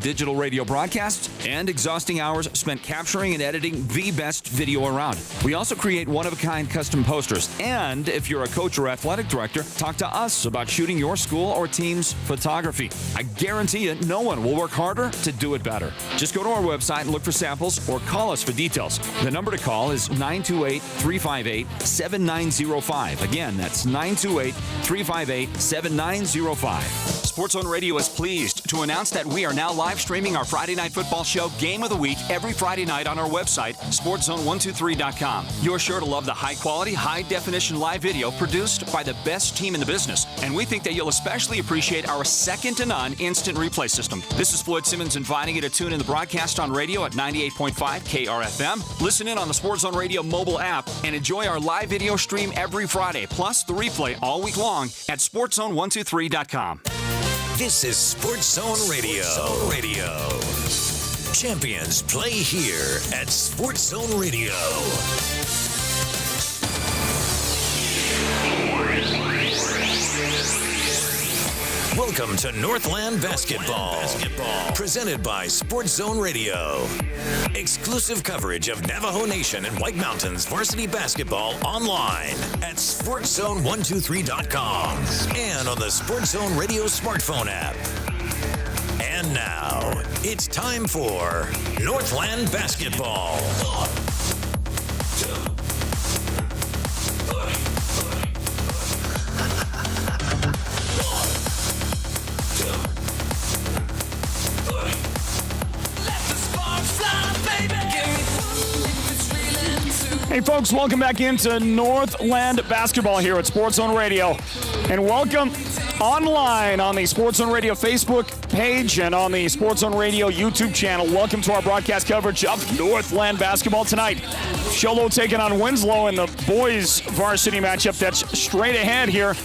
digital radio broadcasts and exhausting hours spent capturing and editing the best video around. We also create one-of-a-kind custom posters. And if you're a coach or athletic director, talk to us about shooting your school or team's photography. I guarantee you, no one will work harder to do it better. Just go to our website and look for samples or call us for details. The number to call is 928-358-7905. Again, that's 928-358-7905. Sports Zone Radio is pleased to announce that we are now live streaming our Friday Night Football show Game of the Week every Friday night on our website, sportszone123.com. You're sure to love the high-quality, high-definition live video produced by the best team in the business, and we think that you'll especially appreciate our second-to-none instant replay system. This is Floyd Simmons inviting you to tune in the broadcast on radio at 98.5 KRFM. Listen in on the Sports Zone Radio mobile app and enjoy our live video stream every Friday, plus the replay all week long at sportszone123.com. This is Sports Zone Radio. Champions play here at Sports Zone Radio. Welcome to Northland Basketball, presented by Sports Zone Radio. Exclusive coverage of Navajo Nation and White Mountains varsity basketball online at sportszone123.com and on the Sports Zone Radio smartphone app. And now, it's time for Northland Basketball. Hey folks, welcome back into Northland Basketball here at Sports Zone Radio. And welcome online on the Sports Zone Radio Facebook page and on the Sports Zone Radio YouTube channel. Welcome to our broadcast coverage of Northland Basketball tonight. Show Low taking on Winslow in the boys varsity matchup that's straight ahead here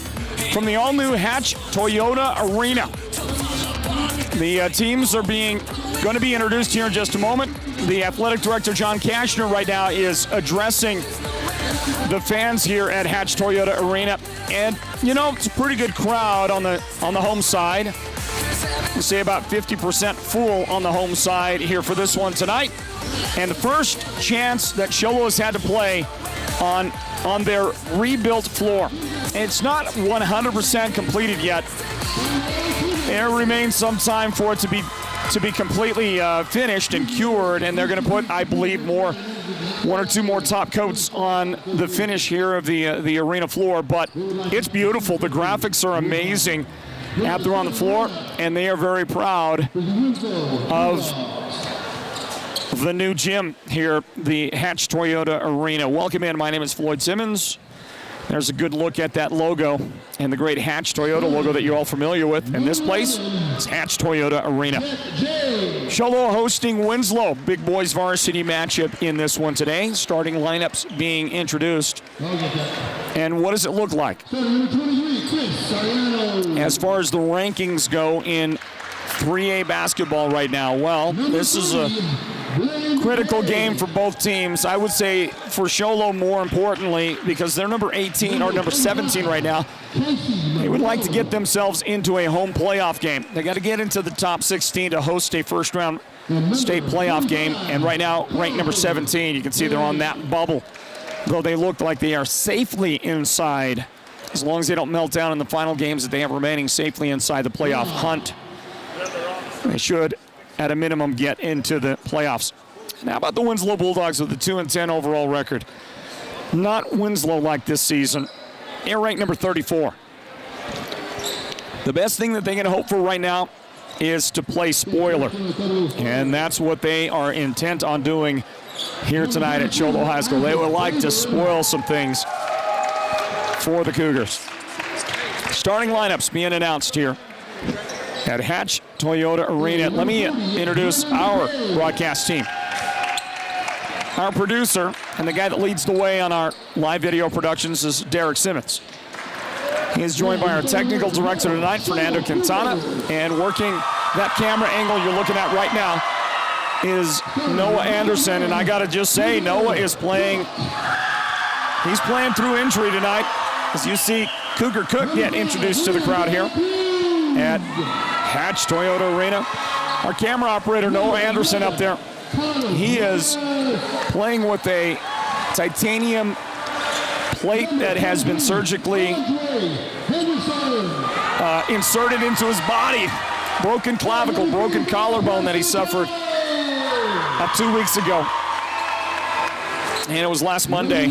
from the all-new Hatch Toyota Arena. The teams are going to be introduced here in just a moment. The athletic director, John Kashner, right now is addressing the fans here at Hatch Toyota Arena. And, you know, it's a pretty good crowd on the home side. We'll say about 50% full on the home side here for this one tonight. And the first chance that Show Low has had to play on their rebuilt floor. It's not 100% completed yet. There remains some time for it to be completely finished and cured, and they're going to put, I believe, one or two more top coats on the finish here of the arena floor. But it's beautiful. The graphics are amazing out there on the floor, and they are very proud of the new gym here, the Hatch Toyota Arena. Welcome in. My name is Floyd Simmons. There's a good look at that logo and the great Hatch Toyota logo that you're all familiar with. And this place is Hatch Toyota Arena. Show Low hosting Winslow. Big boys varsity matchup in this one today. Starting lineups being introduced. And what does it look like? As far as the rankings go in 3A basketball right now, well, this is a critical game for both teams. I would say for Show Low more importantly, because they're number 18 or number 17 right now. They would like to get themselves into a home playoff game. They got to get into the top 16 to host a first round state playoff game. And right now, ranked number 17, you can see they're on that bubble. Though they look like they are safely inside, as long as they don't melt down in the final games that they have remaining, safely inside the playoff hunt. They should, at a minimum, get into the playoffs. And how about the Winslow Bulldogs with a 2-10 overall record? Not Winslow-like this season. They're ranked number 34. The best thing that they can hope for right now is to play spoiler. And that's what they are intent on doing here tonight at Show Low High School. They would like to spoil some things for the Cougars. Starting lineups being announced here at Hatch Toyota Arena. Let me introduce our broadcast team. Our producer and the guy that leads the way on our live video productions is Derek Simmons. He is joined by our technical director tonight, Fernando Quintana, and working that camera angle you're looking at right now is Noah Anderson. And I got to just say, Noah is playing, he's playing through injury tonight. As you see Cougar Cook get introduced to the crowd here at Hatch Toyota Arena. Our camera operator, Noah Anderson, up there. He is playing with a titanium plate that has been surgically inserted into his body. Broken clavicle, broken collarbone that he suffered 2 weeks ago. And it was last Monday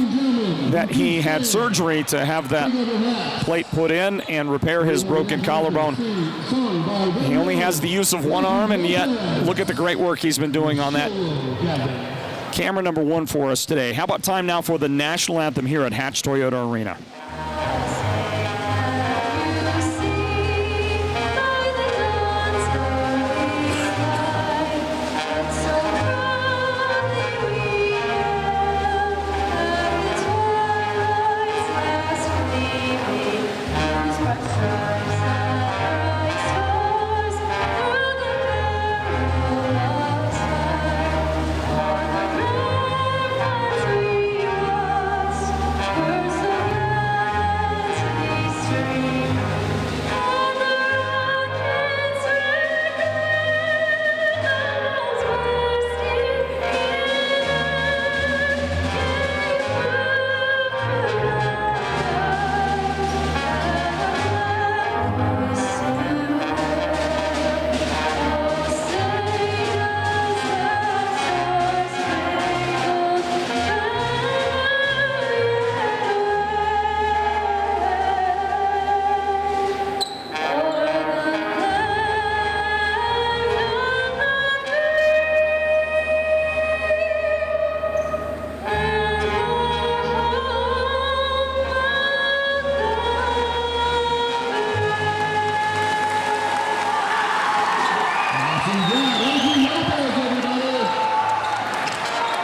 that he had surgery to have that plate put in and repair his broken collarbone. He only has the use of one arm, and yet look at the great work he's been doing on that. Camera number 1 for us today. How about time now for the national anthem here at Hatch Toyota Arena?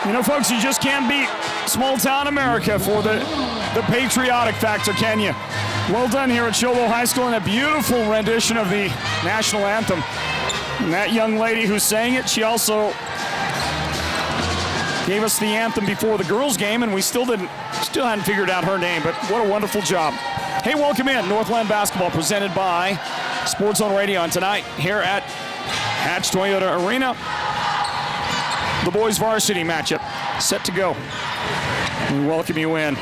You know, folks, you just can't beat small-town America for the patriotic factor, can you? Well done here at Show Low High School, and a beautiful rendition of the national anthem. And that young lady who sang it, she also gave us the anthem before the girls' game, and we still hadn't figured out her name, but what a wonderful job. Hey, welcome in. Northland Basketball presented by Sports Zone Radio, and tonight here at Hatch Toyota Arena, the boys varsity matchup set to go. We welcome you in.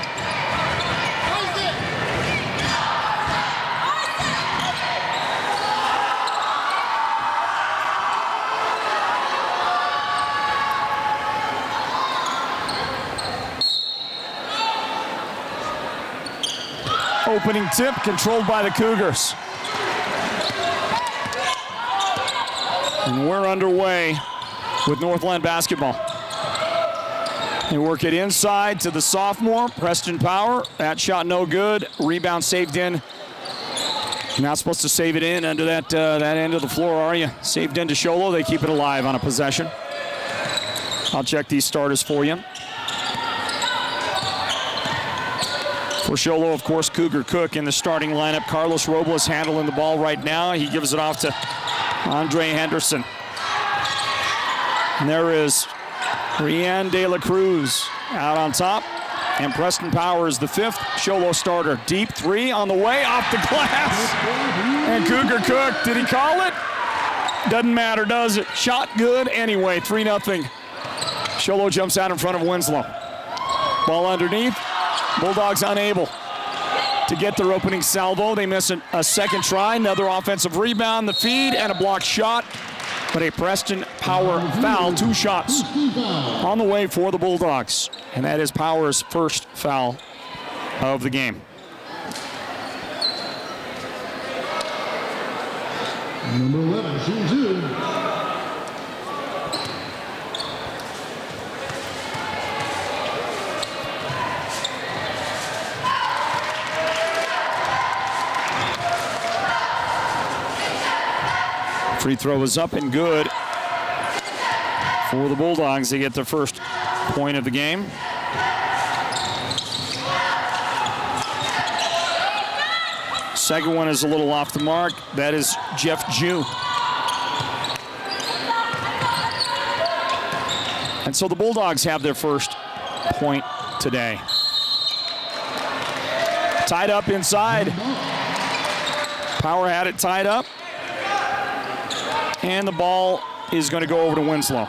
Opening tip controlled by the Cougars. And we're underway with Northland basketball. They work it inside to the sophomore, Preston Power. That shot no good. Rebound saved in. You're not supposed to save it in under that end of the floor, are you? Saved into Show Low. They keep it alive on a possession. I'll check these starters for you. For Show Low, of course, Cougar Cook in the starting lineup. Carlos Robles handling the ball right now. He gives it off to Andre Henderson. And there is Rianne De La Cruz out on top. And Preston Power is the fifth Show Low starter. Deep three on the way, off the glass. And Cougar Cook, did he call it? Doesn't matter, does it? Shot good anyway, 3-0. Show Low jumps out in front of Winslow. Ball underneath. Bulldogs unable to get their opening salvo. They miss a second try, another offensive rebound, the feed, and a blocked shot. But a Preston Power foul, 2 shots on the way for the Bulldogs. And that is Power's first foul of the game. Number 11, shooting 2. Free throw is up and good for the Bulldogs. They get their first point of the game. Second one is a little off the mark. That is Jeff Jew. And so the Bulldogs have their first point today. Tied up inside. Power had it tied up. And the ball is going to go over to Winslow.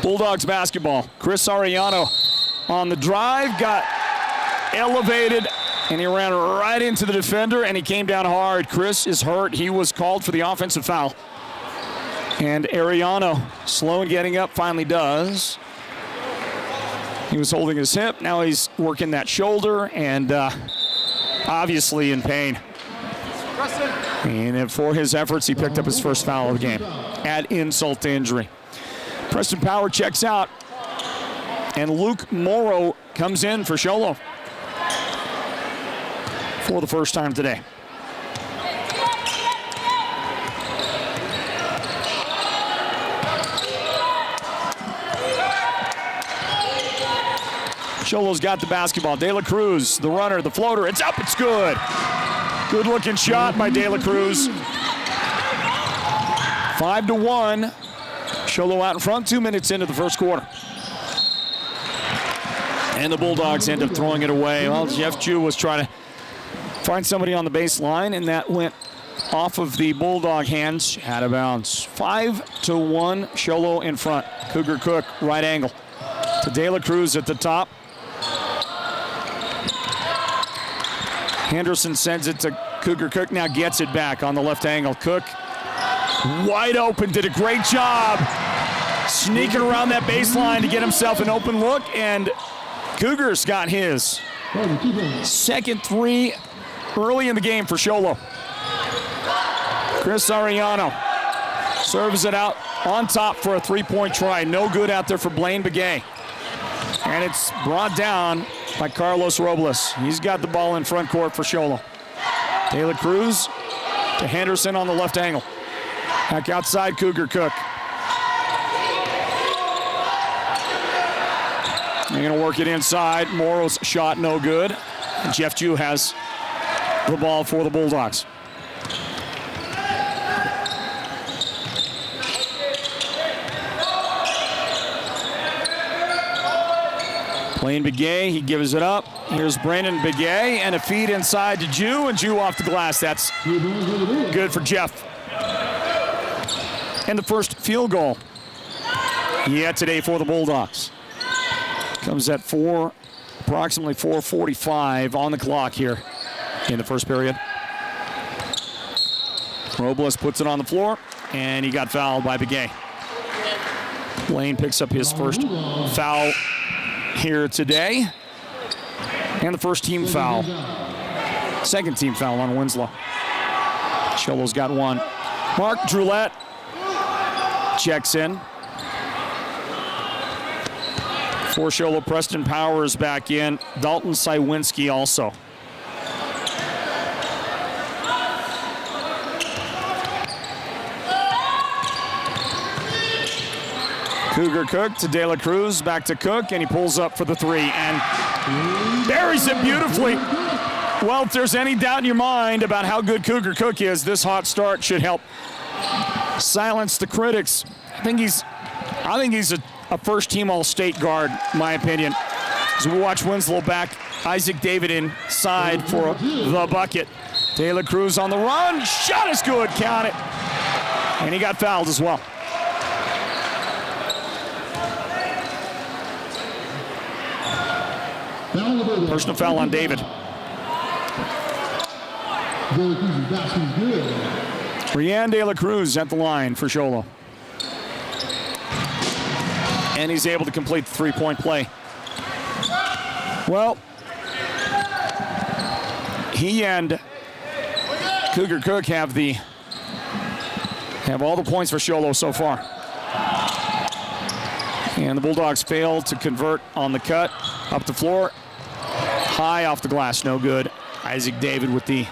Bulldogs basketball. Chris Arellano on the drive, got elevated, and he ran right into the defender, and he came down hard. Chris is hurt. He was called for the offensive foul. And Arellano, slow in getting up, finally does. He was holding his hip. Now he's working that shoulder, and obviously in pain. And for his efforts, he picked up his first foul of the game. Add insult to injury. Preston Power checks out, and Luke Morrow comes in for Show Low for the first time today. Show Low's got the basketball. De La Cruz, the runner, the floater. It's up, it's good. Good looking shot by De La Cruz. 5-1. Show Low out in front, 2 minutes into the first quarter. And the Bulldogs end up throwing it away. Well, Jeff Jew was trying to find somebody on the baseline, and that went off of the Bulldog hands, out of bounds. 5-1, Show Low in front. Cougar Cook, right angle to De La Cruz at the top. Henderson sends it to Cougar Cook, now gets it back on the left angle. Cook, wide open, did a great job sneaking around that baseline to get himself an open look, and Cougars got his second three early in the game for Show Low. Chris Arellano serves it out on top for a three-point try. No good out there for Blaine Begay. And it's brought down by Carlos Robles. He's got the ball in front court for Show Low. De La Cruz to Henderson on the left angle. Back outside, Cougar Cook. They're going to work it inside. Morrow's shot no good. And Jeff Jew has the ball for the Bulldogs. Blaine Begay, he gives it up. Here's Brandon Begay, and a feed inside to Jew, and Jew off the glass. That's good for Jeff. And the first field goal yet today for the Bulldogs. Comes at approximately 4:45 on the clock here in the first period. Robles puts it on the floor, and he got fouled by Begay. Blaine picks up his first foul here today, and the first team foul. Second team foul on Winslow. Show Low's got one. Mark Droulette checks in. For Show Low, Preston Powers back in. Dalton Sywinski also. Cougar Cook to De La Cruz, back to Cook, and he pulls up for the three and buries it beautifully. Well, if there's any doubt in your mind about how good Cougar Cook is, this hot start should help silence the critics. I think he's a first-team All-State guard, in my opinion. As we watch Winslow back, Isaac David inside for the bucket. De La Cruz on the run, shot is good, count it. And he got fouled as well. Personal foul on David. Rian De La Cruz at the line for Show Low. And he's able to complete the three-point play. Well, he and Cougar Cook have all the points for Show Low so far. And the Bulldogs fail to convert on the cut. Up the floor, high off the glass, no good. Isaac David with the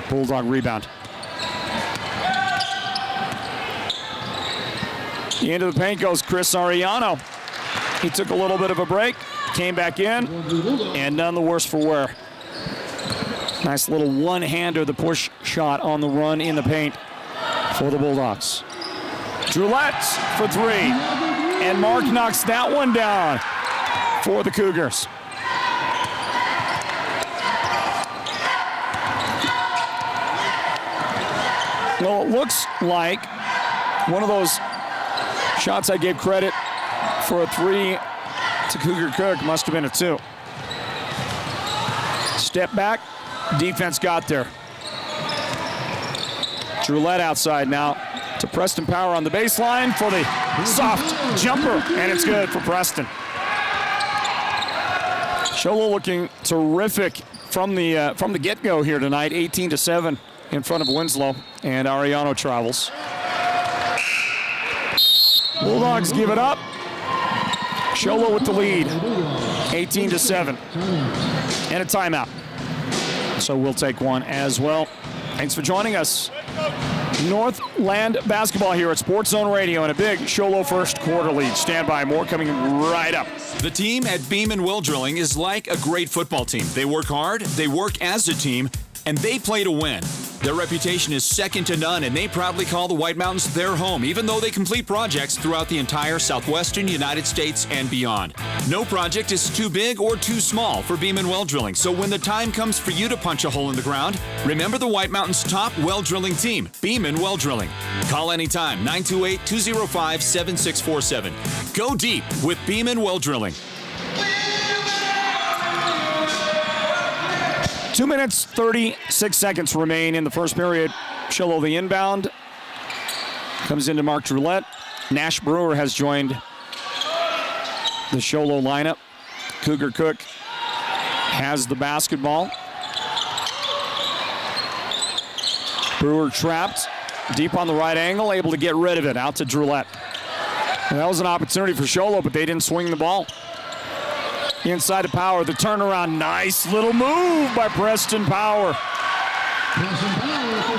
Bulldog rebound. Into the paint goes Chris Arellano. He took a little bit of a break, came back in, and none the worse for wear. Nice little one-hander, the push shot on the run in the paint for the Bulldogs. Droulette for three, and Mark knocks that one down. for the Cougars. Well, it looks like one of those shots I gave credit for a 3 to Cougar Cook must have been a 2. Step back, defense got there. Drulette outside now to Preston Power on the baseline for the soft jumper, and it's good for Preston. Show Low looking terrific from the get-go here tonight, 18-7 in front of Winslow, and Ariano travels. Bulldogs give it up. Show Low with the lead, 18-7, and a timeout. So we'll take one as well. Thanks for joining us. Northland Basketball here at Sports Zone Radio, and a big Show Low first quarter lead. Stand by, more coming right up. The team at Beeman Well Drilling is like a great football team. They work hard, they work as a team, and they play to win. Their reputation is second to none, and they proudly call the White Mountains their home, even though they complete projects throughout the entire southwestern United States and beyond. No project is too big or too small for Beeman Well Drilling, so when the time comes for you to punch a hole in the ground, remember the White Mountains' top well drilling team, Beeman Well Drilling. Call anytime, 928-205-7647. Go deep with Beeman Well Drilling. 2 minutes, 36 seconds remain in the first period. Show Low the inbound. Comes into Mark Drulette. Nash Brewer has joined the Show Low lineup. Cougar Cook has the basketball. Brewer trapped. Deep on the right angle, able to get rid of it. Out to Drulette. And that was an opportunity for Show Low, but they didn't swing the ball. Inside of Power, the turnaround. Nice little move by Preston Power.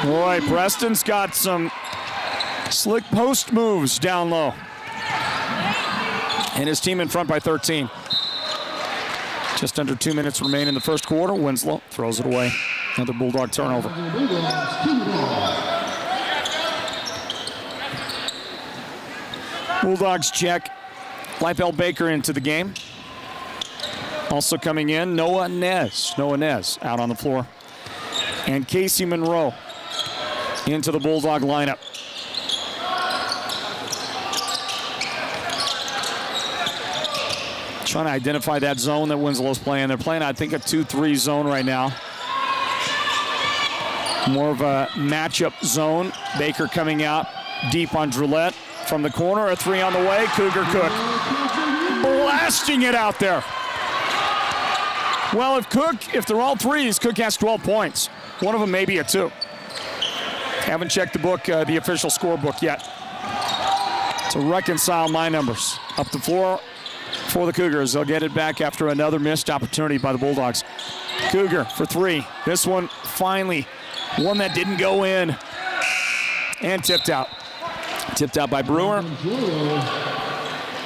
Boy, Preston's got some slick post moves down low. And his team in front by 13. Just under 2 minutes remain in the first quarter. Winslow throws it away. Another Bulldog turnover. Bulldogs check Lifel Baker into the game. Also coming in, Noah Nez out on the floor. And Casey Monroe into the Bulldog lineup. Trying to identify that zone that Winslow's playing. They're playing, I think, a 2-3 zone right now. More of a matchup zone. Baker coming out deep on Drulette. From the corner, a 3 on the way. Cougar Cook blasting it out there. Well, if they're all threes, Cook has 12 points. One of them may be a 2. Haven't checked the book, the official scorebook yet. To reconcile my numbers. Up the floor for the Cougars. They'll get it back after another missed opportunity by the Bulldogs. Cougar for 3. This one finally, one that didn't go in. And tipped out. Tipped out by Brewer.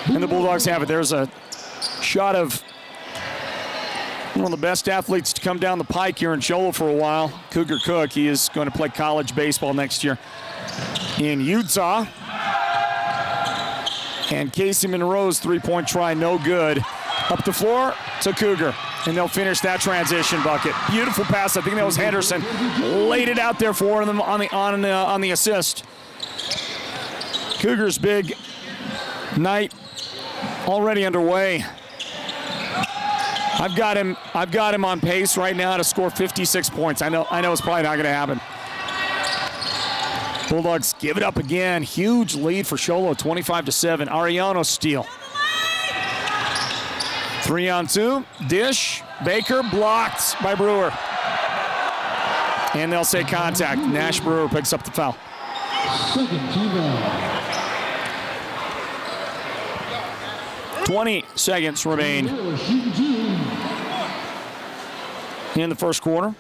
And the Bulldogs have it. There's a shot of one of the best athletes to come down the pike here in Show Low for a while, Cougar Cook. He is going to play college baseball next year in Utah. And Casey Monroe's three-point try, no good. Up the floor to Cougar, and they'll finish that transition bucket. Beautiful pass. I think that was Henderson. Laid it out there for them on the assist. Cougars' big night already underway. I've got him on pace right now to score 56 points. I know it's probably not going to happen. Bulldogs give it up again. Huge lead for Show Low, 25-7. Ariano steal. 3-on-2. Dish. Baker blocked by Brewer. And they'll say contact. Nash Brewer picks up the foul. Second team foul. 20 seconds remain in the first quarter.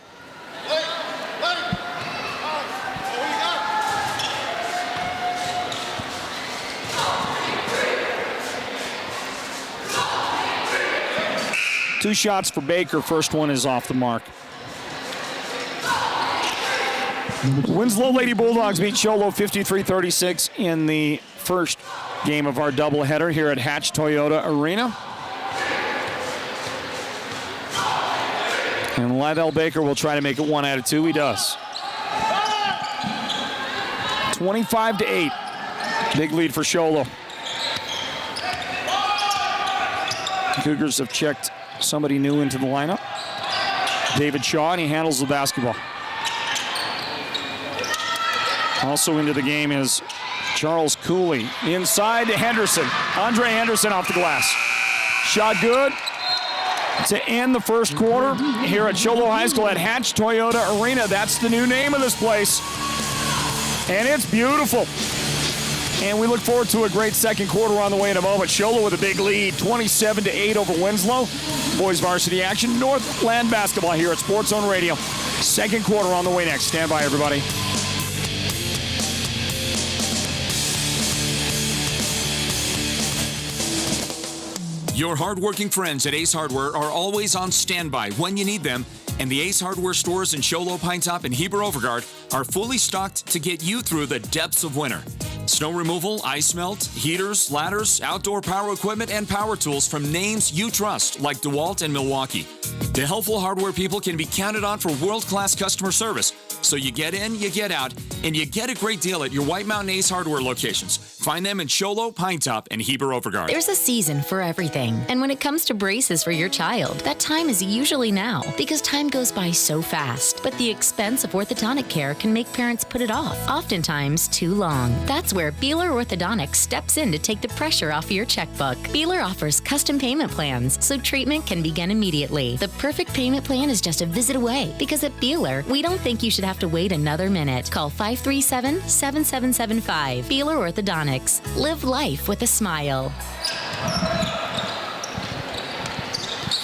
Two shots for Baker. First one is off the mark. Winslow Lady Bulldogs beat Show Low 53-36 in the first game of our doubleheader here at Hatch Toyota Arena. And Lydell Baker will try to make it 1 out of 2. He does. 25-8. Big lead for Show Low. Cougars have checked somebody new into the lineup. David Shaw, and he handles the basketball. Also into the game is Charles Cooley. Inside to Henderson. Andre Henderson off the glass. Shot good to end the first quarter here at Show Low High School at Hatch Toyota Arena. That's the new name of this place. And it's beautiful. And we look forward to a great second quarter on the way in a moment. Show Low with a big lead, 27-8 over Winslow. Boys varsity action, Northland Basketball here at Sports Zone Radio. Second quarter on the way next. Stand by, everybody. Your hardworking friends at Ace Hardware are always on standby when you need them, and the Ace Hardware stores in Show Low, Pine Top, and Heber Overgard are fully stocked to get you through the depths of winter. Snow removal, ice melt, heaters, ladders, outdoor power equipment, and power tools from names you trust like DeWalt and Milwaukee. The helpful hardware people can be counted on for world-class customer service. So you get in, you get out, and you get a great deal at your White Mountain Ace Hardware locations. Find them in Show Low, Pine Top, and Heber Overgard. There's a season for everything. And when it comes to braces for your child, that time is usually now because time goes by so fast. But the expense of orthodontic care can make parents put it off, oftentimes too long. That's where Beeler Orthodontics steps in to take the pressure off your checkbook. Beeler offers custom payment plans, so treatment can begin immediately. The perfect payment plan is just a visit away because at Beeler, we don't think you should have to wait another minute. Call 537-7775. Beeler Orthodontics. Live life with a smile.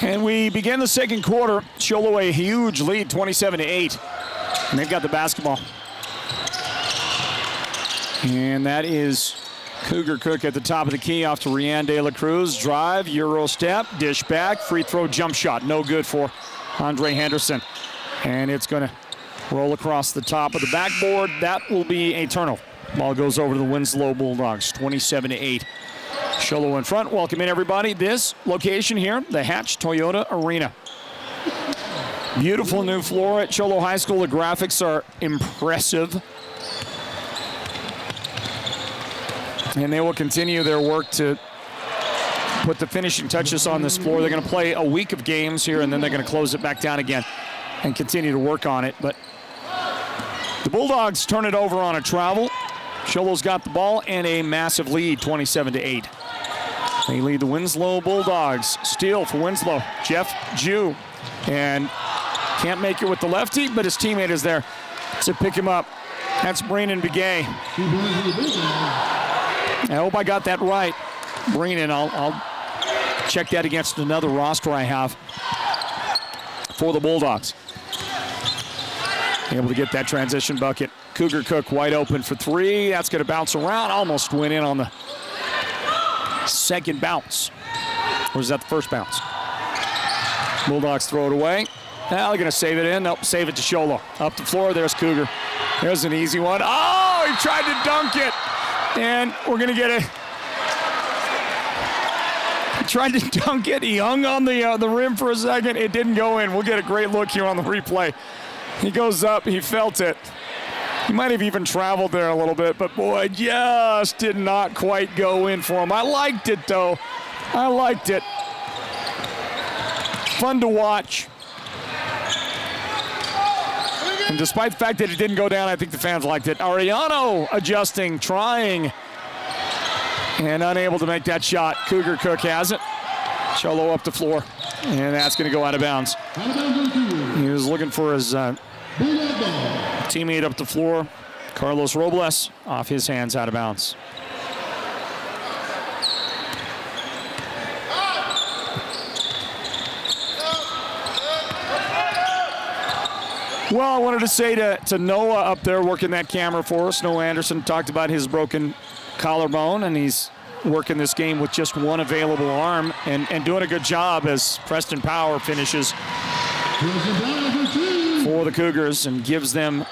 And we begin the second quarter. Show Low a huge lead, 27-8. And they've got the basketball. And that is Cougar Cook at the top of the key off to Rianne De La Cruz. Drive, Euro step, dish back, free throw, jump shot. No good for Andre Henderson. And it's going to roll across the top of the backboard. That will be a turnover. Ball goes over to the Winslow Bulldogs, 27-8. Show Low in front. Welcome in, everybody. This location here, the Hatch Toyota Arena. Beautiful new floor at Show Low High School. The graphics are impressive. And they will continue their work to put the finishing touches on this floor. They're going to play a week of games here, and then they're going to close it back down again and continue to work on it. But the Bulldogs turn it over on a travel. Show Low's got the ball and a massive lead, 27-8. They lead the Winslow Bulldogs. Steal for Winslow. Jeff Jew. And can't make it with the lefty, but his teammate is there to pick him up. That's Breenan Begay. I hope I got that right. Breenan, I'll check that against another roster I have for the Bulldogs. Able to get that transition bucket. Cougar Cook wide open for three. That's going to bounce around. Almost went in on the second bounce. Or is that the first bounce? Bulldogs throw it away. Now they're going to save it in. Nope, save it to Show Low. Up the floor, there's Cougar. There's an easy one. Oh, he tried to dunk it. And we're going to get it. He tried to dunk it. He hung on the rim for a second. It didn't go in. We'll get a great look here on the replay. He goes up. He felt it. He might have even traveled there a little bit, but boy, just did not quite go in for him. I liked it, though. I liked it. Fun to watch. And despite the fact that it didn't go down, I think the fans liked it. Ariano adjusting, trying, and unable to make that shot. Cougar Cook has it. Show Low up the floor, and that's going to go out of bounds. He was looking for his teammate up the floor. Carlos Robles off his hands, out of bounds. Well, I wanted to say to Noah up there working that camera for us, Noah Anderson talked about his broken collarbone, and he's working this game with just one available arm and doing a good job as Preston Power finishes for the Cougars and gives them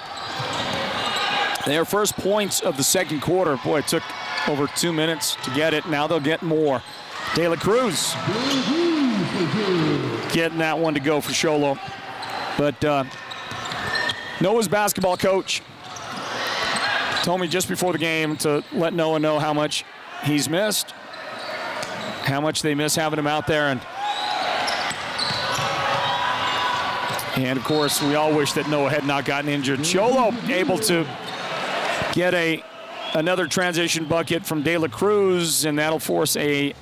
their first points of the second quarter. Boy, it took over 2 minutes to get it. Now they'll get more. De La Cruz getting that one to go for Show Low. But Noah's basketball coach told me just before the game to let Noah know how much he's missed, how much they miss having him out there. And of course, we all wish that Noah had not gotten injured. Show Low able to get another transition bucket from De La Cruz, and that'll force a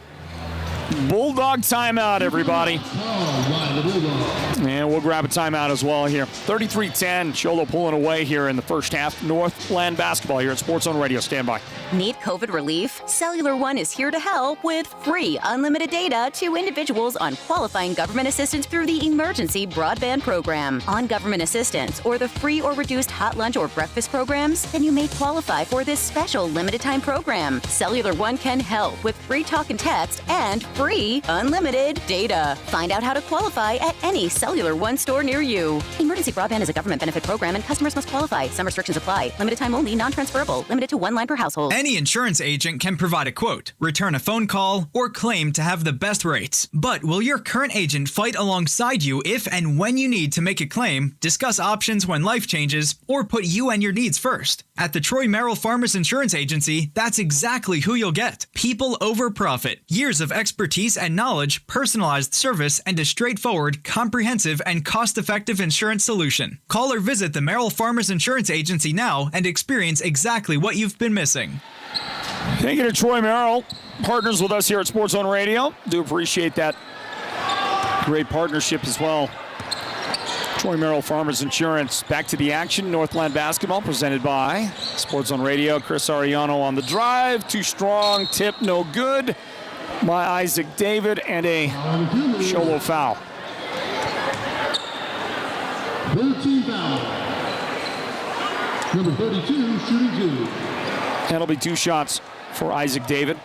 Bulldog timeout, everybody. And we'll grab a timeout as well here. 33-10, Show Low pulling away here in the first half. Northland Basketball here at Sports Zone Radio. Stand by. Need COVID relief? Cellular One is here to help with free unlimited data to individuals on qualifying government assistance through the Emergency Broadband Program. On government assistance or the free or reduced hot lunch or breakfast programs, then you may qualify for this special limited time program. Cellular One can help with free talk and text and free unlimited data. Find out how to qualify at any Cellular One store near you. Emergency Broadband is a government benefit program and customers must qualify. Some restrictions apply. Limited time only, non-transferable. Limited to one line per household. Any insurance agent can provide a quote, return a phone call, or claim to have the best rates. But will your current agent fight alongside you if and when you need to make a claim, discuss options when life changes, or put you and your needs first? At the Troy Merrill Farmers Insurance Agency, that's exactly who you'll get. People over profit. Years of expertise and knowledge, personalized service, and a straightforward, comprehensive, and cost-effective insurance solution. Call or visit the Merrill Farmers Insurance Agency now and experience exactly what you've been missing. Thank you to Troy Merrill, partners with us here at Sports Zone Radio. Do appreciate that great partnership as well. Troy Merrill Farmers Insurance. Back to the action. Northland Basketball presented by Sports Zone Radio. Chris Ariano on the drive. Too strong. Tip no good by Isaac David, and a Show Low foul. 13 foul. Number 32, shooting two. That'll be 2 shots for Isaac David.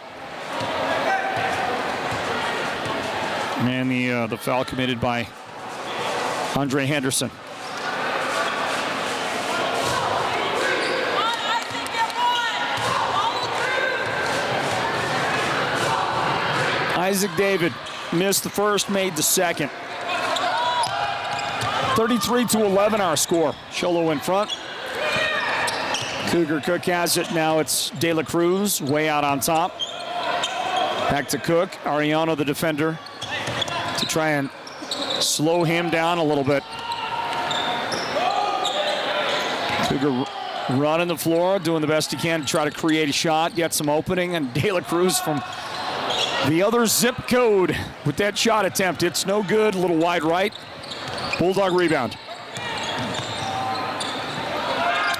And the foul committed by Andre Henderson. Isaac David missed the first, made the second. 33-11 our score. Show Low in front. Cougar Cook has it. Now it's De La Cruz way out on top. Back to Cook. Ariano, the defender, to try and slow him down a little bit. Cougar running the floor, doing the best he can to try to create a shot, get some opening, and De La Cruz from the other zip code with that shot attempt. It's no good, a little wide right. Bulldog rebound.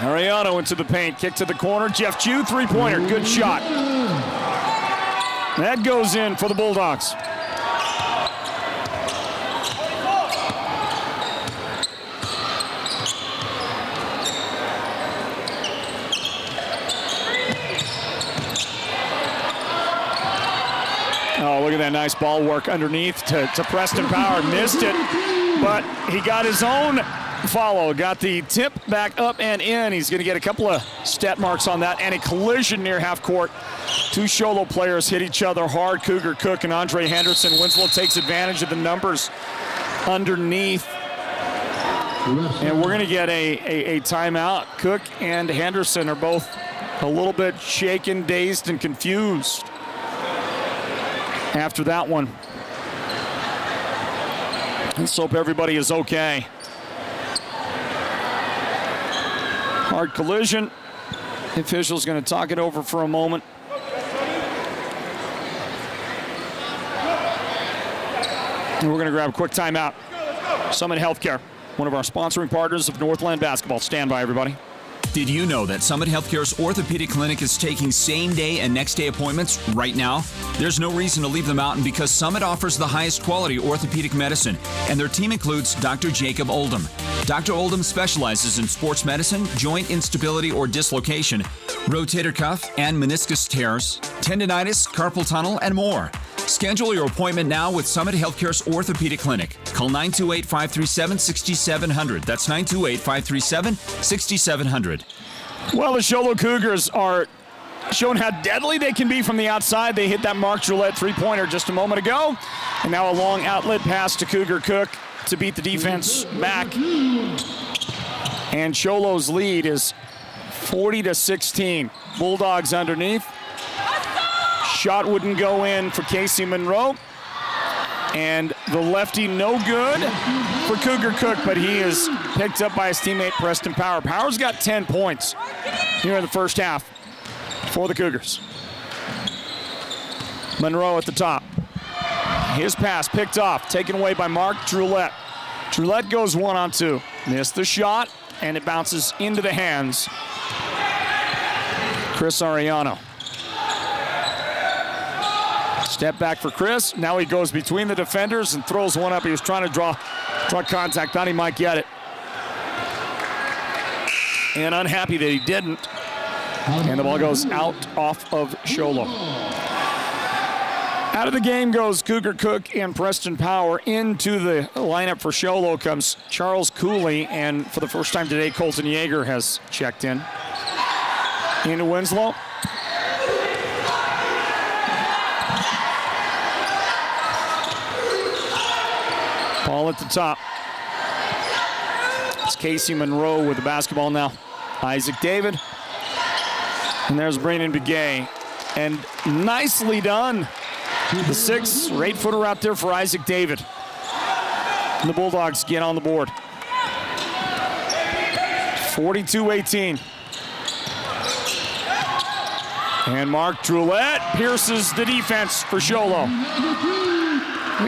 Ariano into the paint, kick to the corner. Jeff Chu, three-pointer, good shot. That goes in for the Bulldogs. Oh, look at that nice ball work underneath to Preston Power. Missed it, but he got his own follow. Got the tip back up and in. He's going to get a couple of stat marks on that, and a collision near half court. 2 Show Low players hit each other hard. Cougar Cook and Andre Henderson. Winslow takes advantage of the numbers underneath. And we're going to get a timeout. Cook and Henderson are both a little bit shaken, dazed, and confused after that one. Let's hope everybody is okay. Hard collision. The official's going to talk it over for a moment. And we're going to grab a quick timeout. Summit Healthcare, one of our sponsoring partners of Northland Basketball. Stand by, everybody. Did you know that Summit Healthcare's orthopedic clinic is taking same-day and next-day appointments right now? There's no reason to leave them out, and because Summit offers the highest quality orthopedic medicine, and their team includes Dr. Jacob Oldham. Dr. Oldham specializes in sports medicine, joint instability or dislocation, rotator cuff and meniscus tears, tendonitis, carpal tunnel, and more. Schedule your appointment now with Summit Healthcare's Orthopedic Clinic. Call 928-537-6700. That's 928-537-6700. Well, the Show Low Cougars are showing how deadly they can be from the outside. They hit that Mark Gillette three-pointer just a moment ago. And now a long outlet pass to Cougar Cook. to beat the defense back. And Show Low's lead is 40-16. Bulldogs underneath. Shot wouldn't go in for Casey Monroe. And the lefty no good for Cougar Cook, but he is picked up by his teammate Preston Power. Power's got 10 points here in the first half for the Cougars. Monroe at the top. His pass picked off, taken away by Mark Droulette. Droulette goes 1-on-2. Missed the shot, and it bounces into the hands. Chris Ariano. Step back for Chris. Now he goes between the defenders and throws one up. He was trying to draw contact. Thought he might get it. And unhappy that he didn't. And the ball goes out off of Show Low. Out of the game goes Cougar Cook and Preston Power. Into the lineup for Show Low comes Charles Cooley. And for the first time today, Colton Yeager has checked in. Into Winslow. Ball at the top. It's Casey Monroe with the basketball now. Isaac David. And there's Brandon Begay. And nicely done. The 6 or 8 footer out there for Isaac David. And the Bulldogs get on the board. 42-18. And Mark Droulette pierces the defense for Show Low.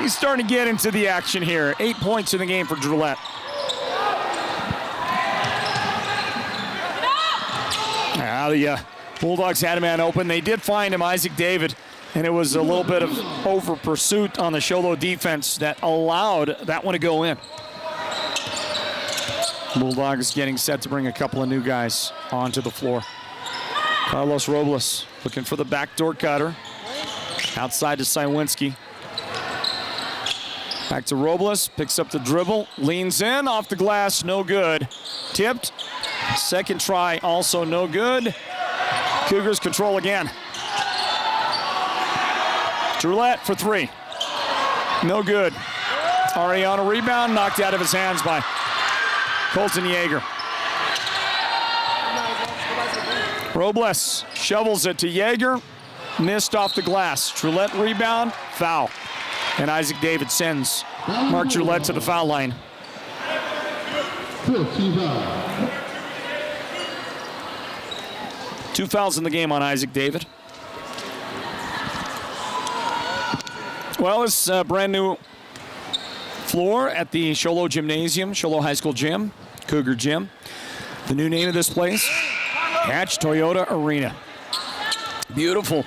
He's starting to get into the action here. 8 points in the game for Droulette. Now the Bulldogs had a man open. They did find him, Isaac David, and it was a little bit of over pursuit on the Show Low defense that allowed that one to go in. Bulldogs getting set to bring a couple of new guys onto the floor. Carlos Robles looking for the backdoor cutter. Outside to Sywinski. Back to Robles, picks up the dribble, leans in, off the glass, no good. Tipped, second try, also no good. Cougars control again. Droulette for 3, no good. Ariana rebound, knocked out of his hands by Colton Yeager. Robles shovels it to Yeager, missed off the glass. Droulette rebound, foul. And Isaac David sends Mark Droulette to the foul line. 2 fouls in the game on Isaac David. Well, it's a brand new floor at the Show Low Gymnasium, Show Low High School Gym, Cougar Gym. The new name of this place, Hatch Toyota Arena. Beautiful.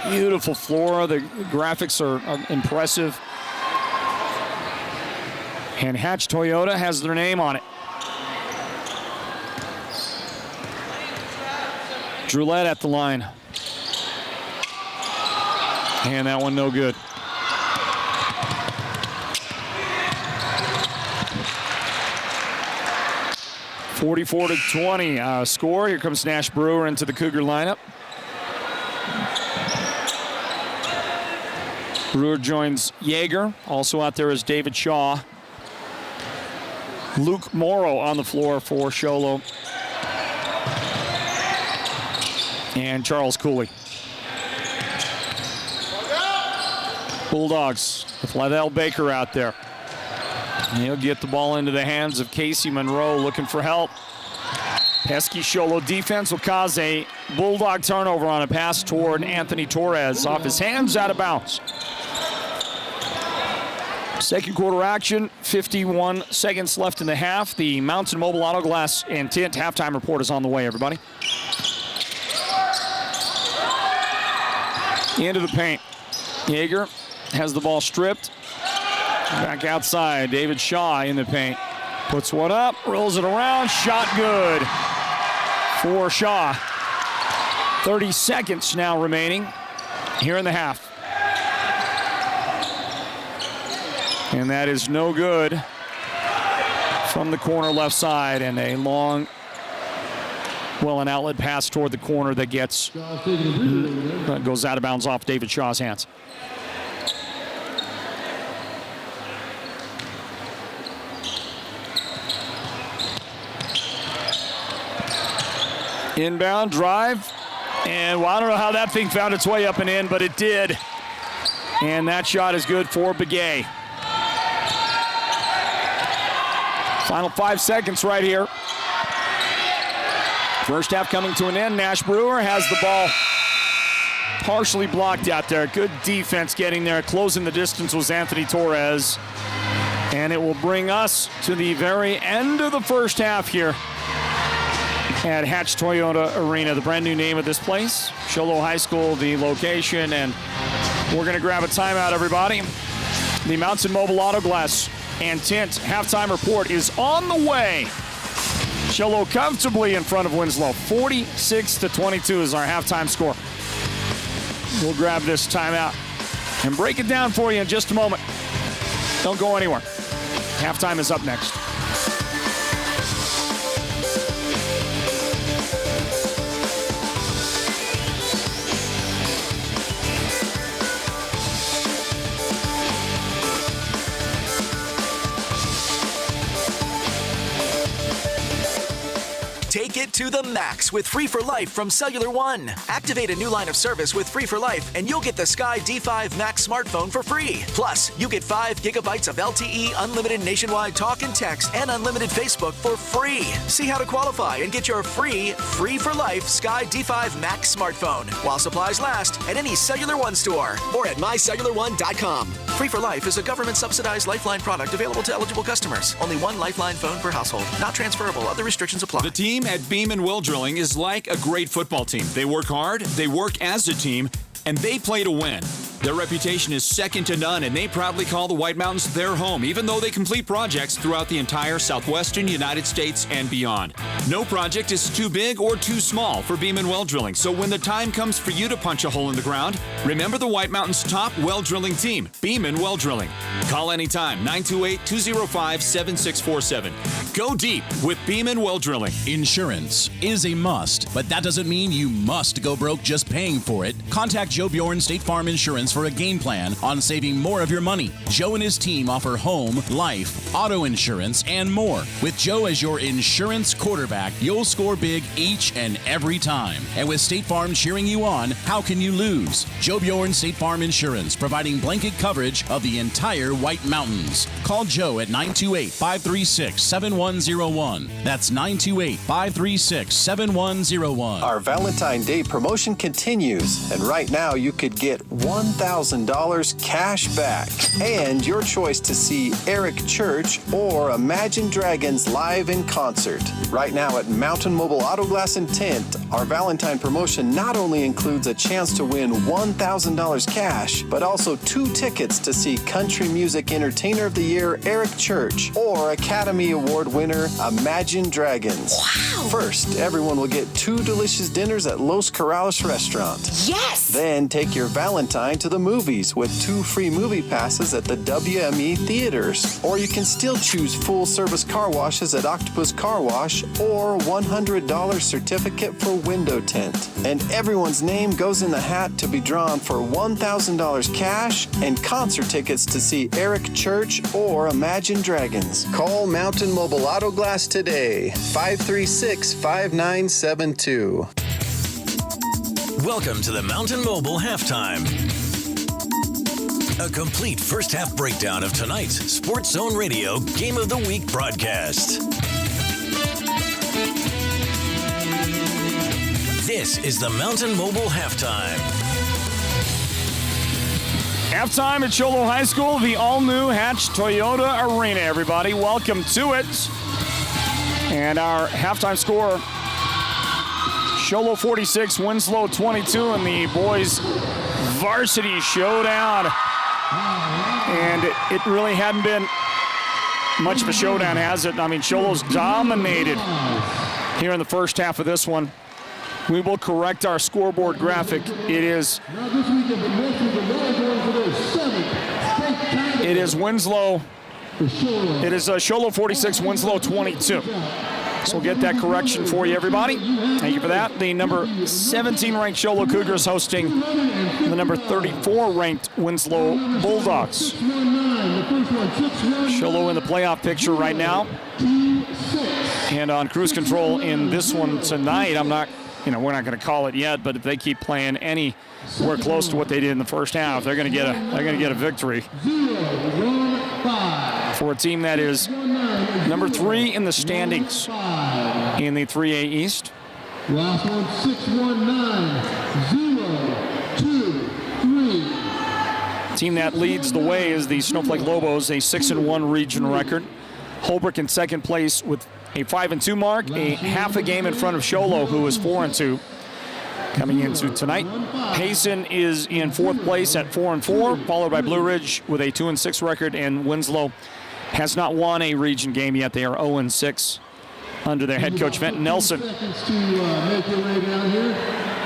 Beautiful floor. The graphics are impressive. And Hatch Toyota has their name on it. Droulette at the line. And that one no good. (44-20) score. Here comes Nash Brewer into the Cougar lineup. Brewer joins Yeager. Also out there is David Shaw. Luke Morrow on the floor for Show Low. And Charles Cooley. Bulldogs with Liddell Baker out there. He'll get the ball into the hands of Casey Monroe looking for help. Pesky Show Low defense will cause a Bulldog turnover on a pass toward Anthony Torres. Off his hands, out of bounds. Second quarter action, 51 seconds left in the half. The Mountain Mobile Auto Glass and Tint halftime report is on the way, everybody. Into the paint. Yeager has the ball stripped. Back outside, David Shaw in the paint. Puts one up, rolls it around, shot good for Shaw. 30 seconds now remaining here in the half. And that is no good from the corner left side, and a long, an outlet pass toward the corner that goes out of bounds off David Shaw's hands. Inbound drive. And well, I don't know how that thing found its way up and in, but it did. And that shot is good for Pregame. Final 5 seconds right here. First half coming to an end. Nash Brewer has the ball partially blocked out there. Good defense getting there. Closing the distance was Anthony Torres. And it will bring us to the very end of the first half here at Hatch Toyota Arena, the brand new name of this place. Show Low High School, the location, and we're going to grab a timeout, everybody. The Mountain Mobile Auto Glass and Tint halftime report is on the way. Show Low comfortably in front of Winslow. 46-22 is our halftime score. We'll grab this timeout and break it down for you in just a moment. Don't go anywhere. Halftime is up next. Take it to the max with Free for Life from Cellular One. Activate a new line of service with Free for Life and you'll get the Sky D5 Max smartphone for free. Plus, you get 5 gigabytes of LTE unlimited nationwide talk and text and unlimited Facebook for free. See how to qualify and get your free for Life Sky D5 Max smartphone while supplies last at any Cellular One store or at mycellularone.com. Free for Life is a government-subsidized Lifeline product available to eligible customers. Only one Lifeline phone per household. Not transferable. Other restrictions apply. The team at Beeman Well Drilling is like a great football team. They work hard, they work as a team, and they play to win. Their reputation is second to none, and they proudly call the White Mountains their home, even though they complete projects throughout the entire southwestern United States and beyond. No project is too big or too small for Beeman Well Drilling, so when the time comes for you to punch a hole in the ground, remember the White Mountains' top well drilling team, Beeman Well Drilling. Call anytime, 928-205-7647. Go deep with Beeman Well Drilling. Insurance is a must, but that doesn't mean you must go broke just paying for it. Contact Joe Bjorn State Farm Insurance for a game plan on saving more of your money. Joe and his team offer home, life, auto insurance, and more. With Joe as your insurance quarterback, you'll score big each and every time. And with State Farm cheering you on, how can you lose? Joe Bjorn State Farm Insurance, providing blanket coverage of the entire White Mountains. Call Joe at 928-536-7101. That's 928-536-7101. Our Valentine Day promotion continues, and right now you could get $1,000 cash back and your choice to see Eric Church or Imagine Dragons live in concert. Right now at Mountain Mobile Auto Glass and Tint, our Valentine promotion not only includes a chance to win $1,000 cash, but also 2 tickets to see Country Music Entertainer of the Year Eric Church or Academy Award winner Imagine Dragons. Wow! First, everyone will get 2 delicious dinners at Los Corrales Restaurant. Yes! Then take your Valentine to the movies with 2 free movie passes at the WME theaters. Or you can still choose full service car washes at Octopus Car Wash or $100 certificate for window tint. And everyone's name goes in the hat to be drawn for $1,000 cash and concert tickets to see Eric Church or Imagine Dragons. Call Mountain Mobile Auto Glass today, 536-5972. Welcome to the Mountain Mobile Halftime. A complete first half breakdown of tonight's Sports Zone Radio Game of the Week broadcast. This is the Mountain Mobile Halftime. Halftime at Show Low High School, the all-new Hatch Toyota Arena, everybody. Welcome to it. And our halftime score, Show Low 46, Winslow 22, and the boys varsity showdown. And it really hadn't been much of a showdown, has it? I mean, Show Low's dominated here in the first half of this one. We will correct our scoreboard graphic. It is Winslow. It is Show Low 46, Winslow 22. So we'll get that correction for you, everybody. Thank you for that. The number 17 ranked Show Low Cougars hosting the number 34 ranked Winslow Bulldogs. Show Low in the playoff picture right now. And on cruise control in this one tonight. I'm not we're not going to call it yet, but if they keep playing anywhere close to what they did in the first half, they're going to get a victory. For a team that is number 3 in the standings in the 3A East. Last one, 619-0-2-3. Team that leads the way is the Snowflake Lobos, a 6-1 region record. Holbrook in second place with a 5-2 mark, a half a game in front of Show Low, who is 4-2 coming into tonight. Payson is in fourth place at 4-4, followed by Blue Ridge with a 2-6 record, and Winslow has not won a region game yet. They are 0-6 under their head coach, Fenton Nelson. Seconds to make your way down here.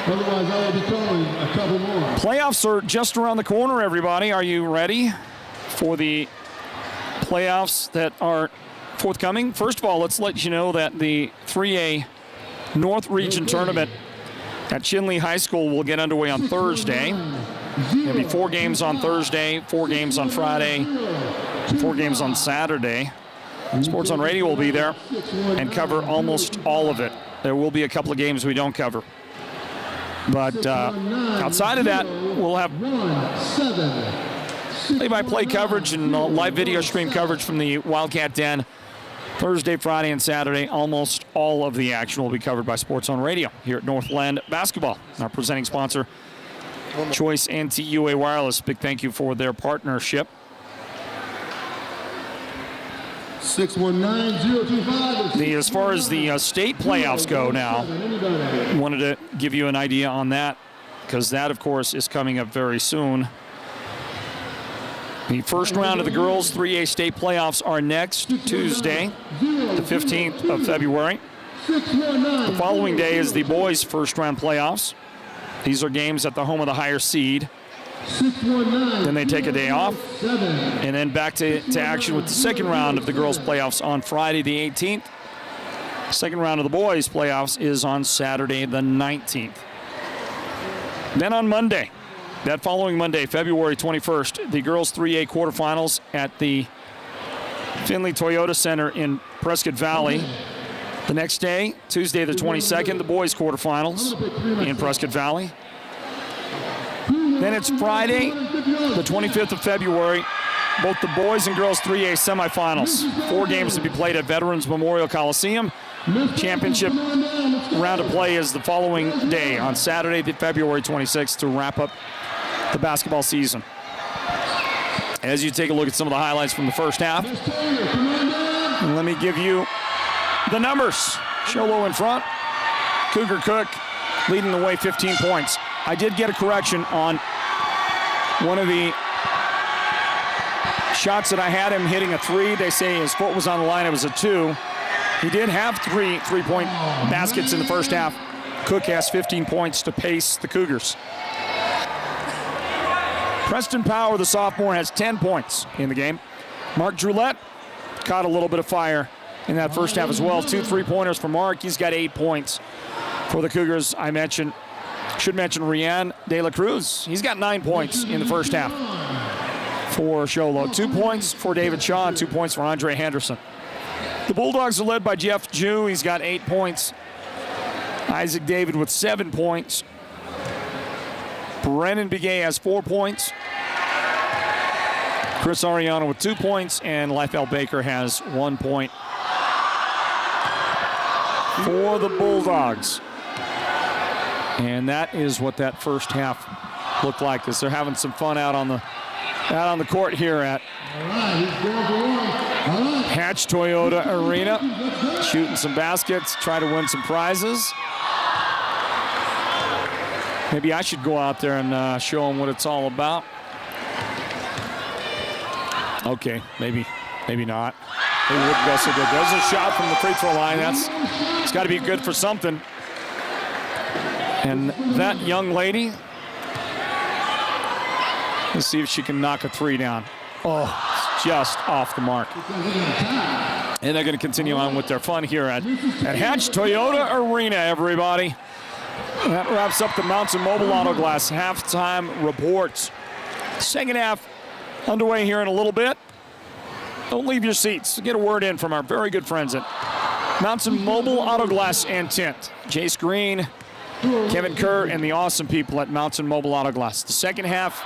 Otherwise, I will be calling a couple more. Playoffs are just around the corner, everybody. Are you ready for the playoffs that are forthcoming? First of all, let's let you know that the 3A North Region Tournament at Chinle High School will get underway on Thursday. There'll be 4 games on Thursday, 4 games on Friday, 4 games on Saturday. Sports on Radio will be there and cover almost all of it. There will be a couple of games we don't cover. But outside of that, we'll have play-by-play coverage and live video stream coverage from the Wildcat Den. Thursday, Friday, and Saturday, almost all of the action will be covered by Sports on Radio here at Northland Basketball. Our presenting sponsor, Choice and TUA Wireless. Big thank you for their partnership. 619-025. As far as the state playoffs go now, wanted to give you an idea on that, because that, of course, is coming up very soon. The first round of the girls' 3A state playoffs are next Tuesday, the 15th of February. The following day is the boys' first round playoffs. These are games at the home of the higher seed. Then they take a day off, and then back to action with the second round of the girls' playoffs on Friday the 18th. Second round of the boys' playoffs is on Saturday the 19th. Then on Monday, that following Monday, February 21st, the girls' 3A quarterfinals at the Finley Toyota Center in Prescott Valley. The next day, Tuesday the 22nd, the boys' quarterfinals in Prescott Valley. Then it's Friday, the 25th of February, both the boys and girls 3A semifinals. 4 games to be played at Veterans Memorial Coliseum. Championship round of play is the following day on Saturday, February 26th, to wrap up the basketball season. As you take a look at some of the highlights from the first half, and let me give you the numbers. Show Low in front. Cougar Cook leading the way, 15 points. I did get a correction on one of the shots that I had him hitting a 3. They say his foot was on the line. It was a 2. He did have 3 three-point baskets in the first half. Cook has 15 points to pace the Cougars. Preston Power, the sophomore, has 10 points in the game. Mark Droulette caught a little bit of fire in that first half as well. 2 3-pointers for Mark. He's got 8 points for the Cougars. Should mention Rian De La Cruz. He's got 9 points in the first half for Show Low. 2 points for David Shaw and 2 points for Andre Henderson. The Bulldogs are led by Jeff Jew. He's got 8 points. Isaac David with 7 points. Brennan Begay has 4 points. Chris Ariano with 2 points, and Lifel Baker has 1 point for the Bulldogs. And that is what that first half looked like, as they're having some fun out on the court here at Hatch Toyota Arena, shooting some baskets, try to win some prizes. Maybe I should go out there and show them what it's all about. Okay, maybe not. Maybe it wouldn't go so good. There's a shot from the free throw line. It's got to be good for something. And that young lady, let's see if she can knock a 3 down. Oh, it's just off the mark. And they're going to continue on with their fun here at Hatch Toyota Arena, everybody. That wraps up the Mountain Mobile Auto Glass halftime reports. Second half underway here in a little bit. Don't leave your seats. Get a word in from our very good friends at Mountain Mobile Auto Glass and Tint. Jace Green Kevin Kerr and the awesome people at Mountain Mobile Auto Glass. The second half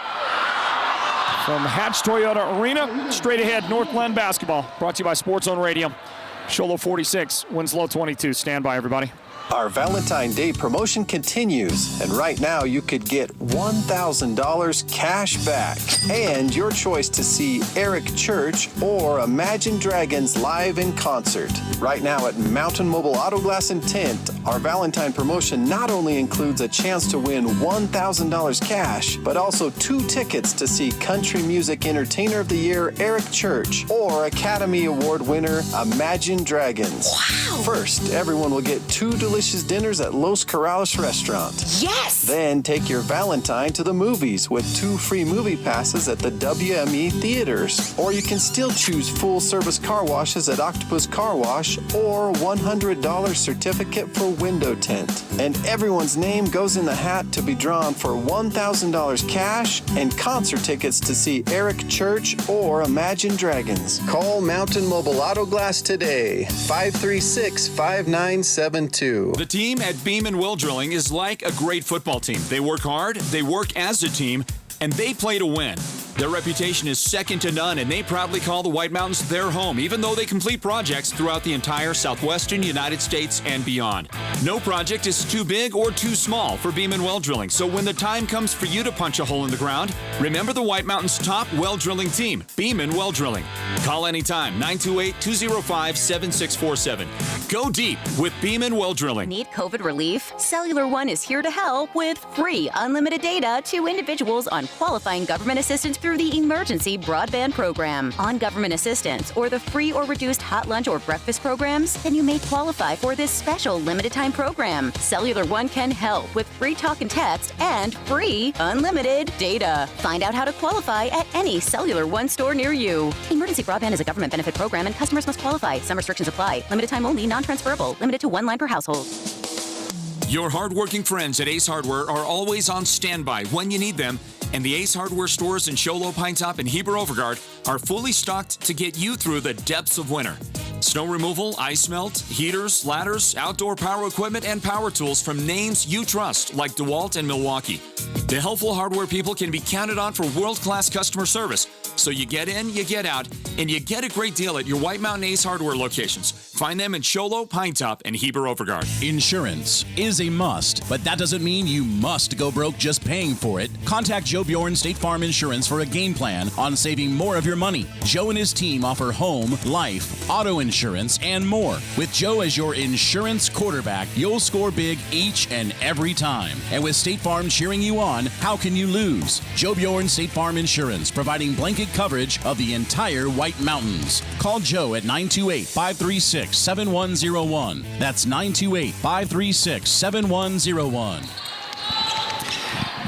from Hatch Toyota Arena. Straight ahead, Northland Basketball. Brought to you by Sports Zone Radio. Show Low 46, Winslow 22. Stand by, everybody. Our Valentine Day promotion continues, and right now you could get $1,000 cash back and your choice to see Eric Church or Imagine Dragons live in concert. Right now at Mountain Mobile Auto Glass and Tint, our Valentine promotion not only includes a chance to win $1,000 cash, but also 2 tickets to see Country Music Entertainer of the Year Eric Church or Academy Award winner Imagine Dragons. Wow! First, everyone will get 2 delicious dinners at Los Corrales Restaurant. Yes! Then take your Valentine to the movies with 2 free movie passes at the WME theaters. Or you can still choose full service car washes at Octopus Car Wash or $100 certificate for window tint. And everyone's name goes in the hat to be drawn for $1,000 cash and concert tickets to see Eric Church or Imagine Dragons. Call Mountain Mobile Auto Glass today, 536-5972. The team at Beam & Well Drilling is like a great football team. They work hard, they work as a team, and they play to win. Their reputation is second to none, and they proudly call the White Mountains their home, even though they complete projects throughout the entire southwestern United States and beyond. No project is too big or too small for Beam & Well Drilling, so when the time comes for you to punch a hole in the ground, remember the White Mountains' top well drilling team, Beam & Well Drilling. Call anytime, 928-205-7647. Go deep with Beam & Well Drilling. Need COVID relief? Cellular One is here to help with free unlimited data to individuals on qualifying government assistance through the Emergency Broadband Program. On government assistance or the free or reduced hot lunch or breakfast programs, then you may qualify for this special limited time program. Cellular One can help with free talk and text and free unlimited data. Find out how to qualify at any Cellular One store near you. Emergency Broadband is a government benefit program and customers must qualify. Some restrictions apply. Limited time only, non-transferable. Limited to 1 line per household. Your hardworking friends at Ace Hardware are always on standby when you need them, and the Ace Hardware stores in Show Low, Pine Top, and Heber Overguard are fully stocked to get you through the depths of winter. Snow removal, ice melt, heaters, ladders, outdoor power equipment, and power tools from names you trust like DeWalt and Milwaukee. The helpful hardware people can be counted on for world-class customer service. So you get in, you get out, and you get a great deal at your White Mountain Ace Hardware locations. Find them in Show Low, Pine Top, and Heber Overguard. Insurance is a must, but that doesn't mean you must go broke just paying for it. Contact Joe Bjorn State Farm Insurance for a game plan on saving more of your money. Joe and his team offer home, life, auto insurance, and more. With Joe as your insurance quarterback, you'll score big each and every time. And with State Farm cheering you on, how can you lose? Joe Bjorn State Farm Insurance, providing blanket coverage of the entire White Mountains. Call Joe at 928-536-7101. That's 928-536-7101.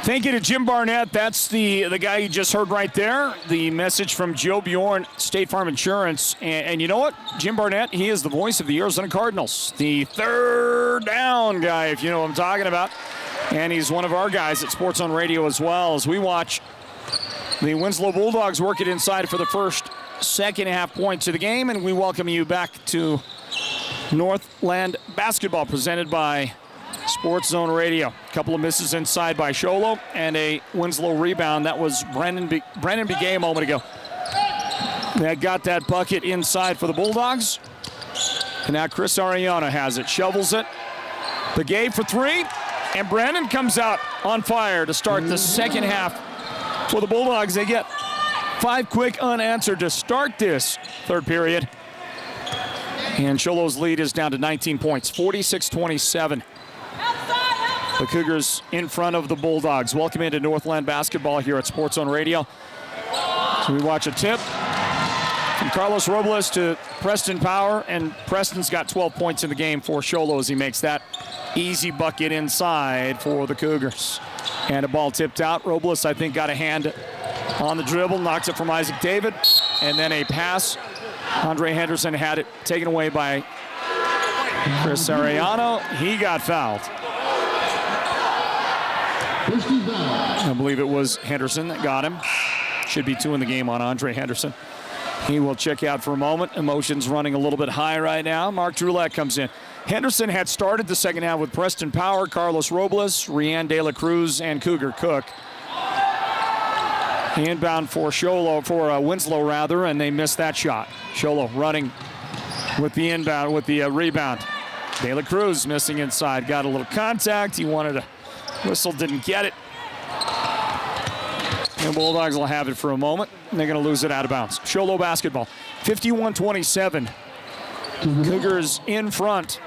Thank you to Jim Barnett. That's the guy you just heard right there. The message from Joe Bjorn, State Farm Insurance. And you know what? Jim Barnett, he is the voice of the Arizona Cardinals. The third down guy, if you know what I'm talking about. And he's one of our guys at Sports on Radio as well, as we watch the Winslow Bulldogs work it inside for the first second half points of the game. And we welcome you back to Northland Basketball, presented by Sports Zone Radio. A couple of misses inside by Show Low and a Winslow rebound. That was Brendan Begay a moment ago. That got that bucket inside for the Bulldogs. And now Chris Ariana has it. Shovels it. Begay for 3. And Brandon comes out on fire to start the second half for the Bulldogs. They get 5 quick unanswered to start this third period. And Show Low's lead is down to 19 points, 46-27. The Cougars in front of the Bulldogs. Welcome into Northland Basketball here at Sports Zone Radio. So we watch a tip from Carlos Robles to Preston Power, and Preston's got 12 points in the game for Show Low as he makes that easy bucket inside for the Cougars. And a ball tipped out. Robles, I think, got a hand on the dribble, knocks it from Isaac David, and then a pass. Andre Henderson had it taken away by Chris Ariano. He got fouled. I believe it was Henderson that got him. Should be 2 in the game on Andre Henderson. He will check out for a moment. Emotions running a little bit high right now. Mark Droulette comes in. Henderson had started the second half with Preston Power, Carlos Robles, Rian De La Cruz, and Cougar Cook. Inbound for Winslow, and they missed that shot. Show Low running with the inbound, with the rebound. De La Cruz missing inside. Got a little contact. He wanted a whistle, didn't get it. And Bulldogs will have it for a moment. And they're going to lose it out of bounds. Show Low basketball. 51-27. Cougars in front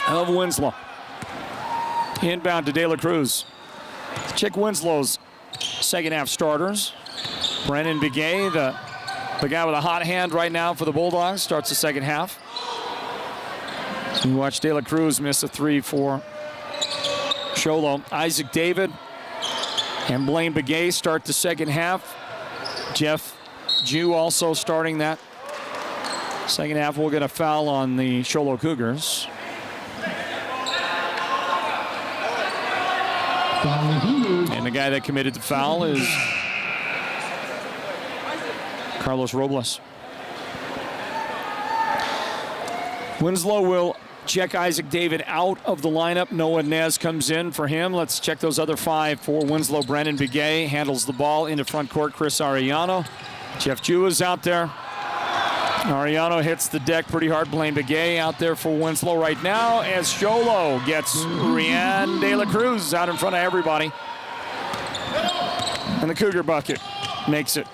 of Winslow. Inbound to De La Cruz. Check Winslow's second half starters. Brennan Begay, the guy with a hot hand right now for the Bulldogs, starts the second half. So you watch De La Cruz miss a three for Show Low. Isaac David and Blaine Begay start the second half. Jeff Jew also starting that second half. We'll get a foul on the Show Low Cougars. And the guy that committed the foul is Carlos Robles. Winslow will check Isaac David out of the lineup. Noah Nez comes in for him. Let's check those other five for Winslow. Brennan Begay handles the ball into front court. Chris Arellano. Jeff Jew is out there. Arellano hits the deck pretty hard. Blaine Begay out there for Winslow right now as Show Low gets Rian De La Cruz out in front of everybody. And the Cougar bucket makes it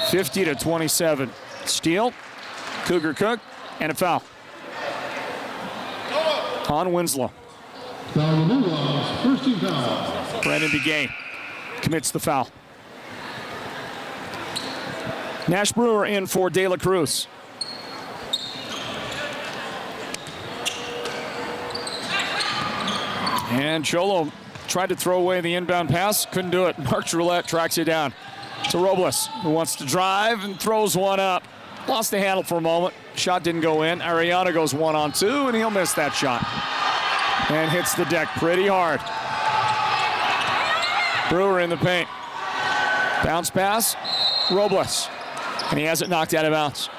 50-27. Steal, Cougar Cook, and a foul on Winslow. First team foul. Brennan Begay commits the foul. Nash Brewer in for De La Cruz. And Show Low tried to throw away the inbound pass, couldn't do it. Mark Droulette tracks it down to Robles, who wants to drive and throws one up. Lost the handle for a moment. Shot didn't go in. Arellano goes 1-on-2, and he'll miss that shot. And hits the deck pretty hard. Brewer in the paint. Bounce pass, Robles. And he has it knocked out of bounds.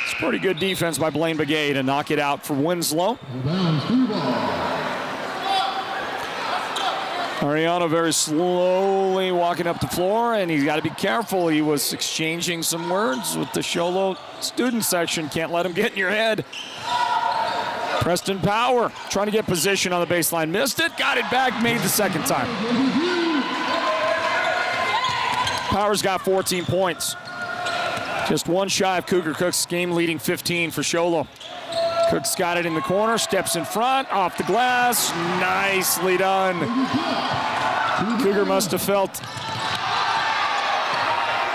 It's pretty good defense by Blaine Begay to knock it out for Winslow. Arellano very slowly walking up the floor, and he's got to be careful. He was exchanging some words with the Show Low student section. Can't let him get in your head. Preston Power trying to get position on the baseline. Missed it, got it back, made the second time. Power's got 14 points. Just one shy of Cougar Cook's game-leading 15 for Show Low. Cook's got it in the corner, steps in front, off the glass. Nicely done. Cougar must have felt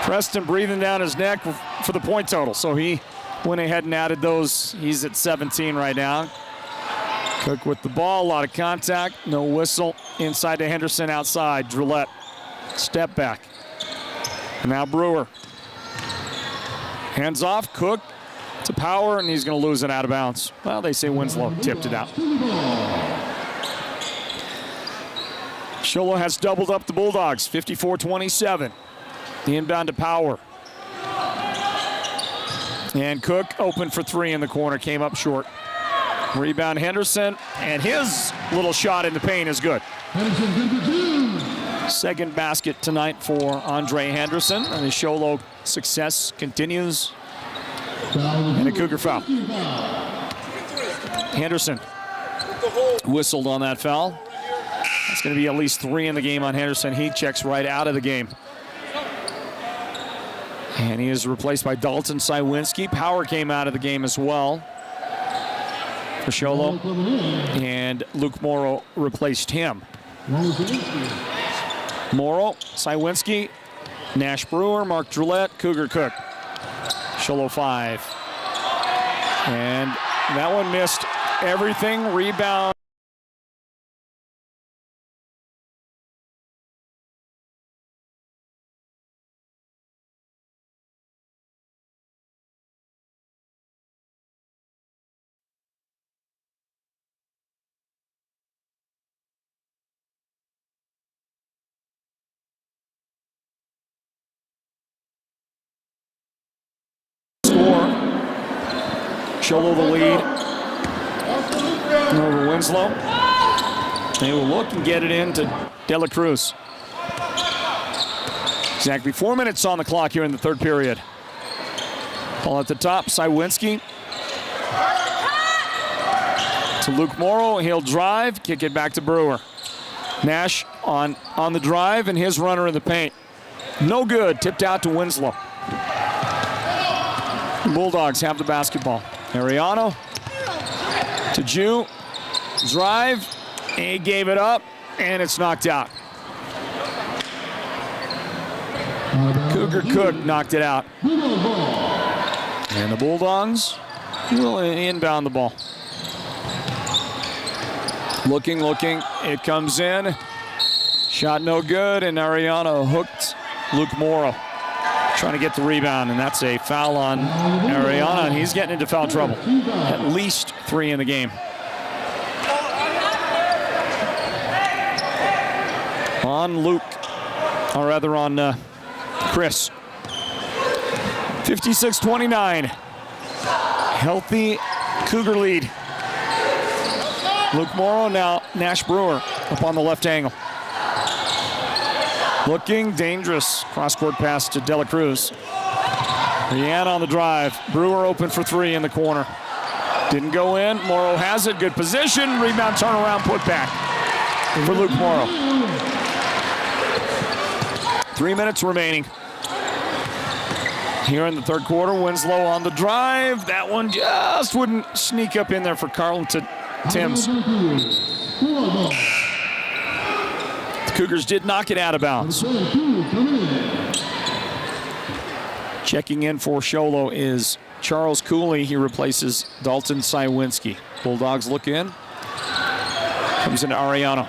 Preston breathing down his neck for the point total. So he went ahead and added those. He's at 17 right now. Cook with the ball, a lot of contact, no whistle. Inside to Henderson, outside. Droulette, step back. And now Brewer. Hands off, Cook to Power, and he's going to lose it out of bounds. Well, they say Winslow tipped it out. Show Low has doubled up the Bulldogs, 54-27. The inbound to Power. And Cook open for three in the corner, came up short. Rebound Henderson, and his little shot in the paint is good. Second basket tonight for Andre Henderson, and the Show Low success continues. And a Cougar foul. Henderson whistled on that foul. It's going to be at least 3 in the game on Henderson. He checks right out of the game. And he is replaced by Dalton Sywinski. Power came out of the game as well for Show Low. And Luke Morrow replaced him. Morrow, Sywinski, Nash Brewer, Mark Droulette, Cougar Cook. Show Low 5. And that one missed everything. Rebound. Show Low the lead over Winslow. They will look and get it into De La Cruz. Exactly 4 minutes on the clock here in the third period. Ball at the top, Cywinski. To Luke Morrow, he'll drive, kick it back to Brewer. Nash on the drive, and his runner in the paint. No good, tipped out to Winslow. The Bulldogs have the basketball. Ariano to Jew, drive, he gave it up, and it's knocked out. Cougar Cook knocked it out. And the Bulldogs will inbound the ball. Looking, it comes in. Shot no good, and Ariano hooked Luke Morrow. Trying to get the rebound, and that's a foul on Ariano, and he's getting into foul trouble. At least 3 in the game. On Luke, or rather on Chris. 56-29. Healthy Cougar lead. Luke Morrow, now Nash Brewer up on the left angle. Looking dangerous. Cross-court pass to De La Cruz. Rihanna on the drive. Brewer open for 3 in the corner. Didn't go in. Morrow has it. Good position. Rebound, turnaround, put back for Luke Morrow. 3 minutes remaining. Here in the third quarter, Winslow on the drive. That one just wouldn't sneak up in there for Carlton Timms. The Cougars did knock it out of bounds. Checking in for Show Low is Charles Cooley. He replaces Dalton Cywinski. Bulldogs look in. Comes into Ariano.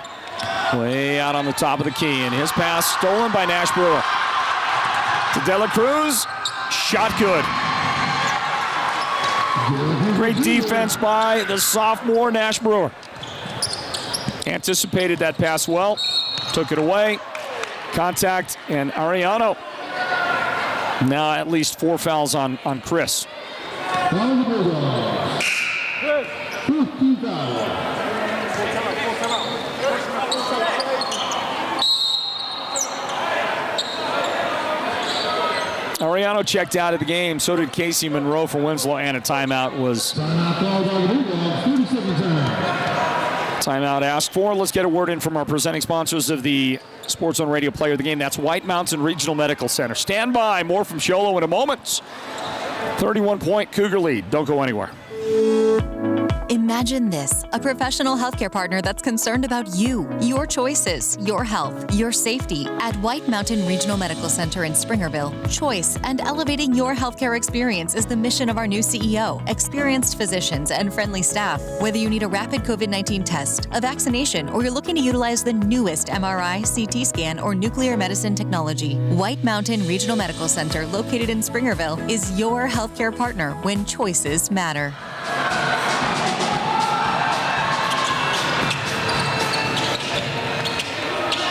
Way out on the top of the key, and his pass stolen by Nash Brewer. To De La Cruz. Shot good. Great defense by the sophomore Nash Brewer. Anticipated that pass well. Took it away. Contact, and Ariano. Now at least 4 fouls on Chris. Ariano checked out of the game. So did Casey Monroe for Winslow, and a timeout was timeout asked for. Let's get a word in from our presenting sponsors of the Sports Zone Radio Player of the Game. That's White Mountain Regional Medical Center. Stand by. More from Show Low in a moment. 31-point Cougar lead. Don't go anywhere. Imagine this, a professional healthcare partner that's concerned about you, your choices, your health, your safety. At White Mountain Regional Medical Center in Springerville, choice and elevating your healthcare experience is the mission of our new CEO. Experienced physicians and friendly staff. Whether you need a rapid COVID-19 test, a vaccination, or you're looking to utilize the newest MRI, CT scan, or nuclear medicine technology, White Mountain Regional Medical Center, located in Springerville, is your healthcare partner when choices matter.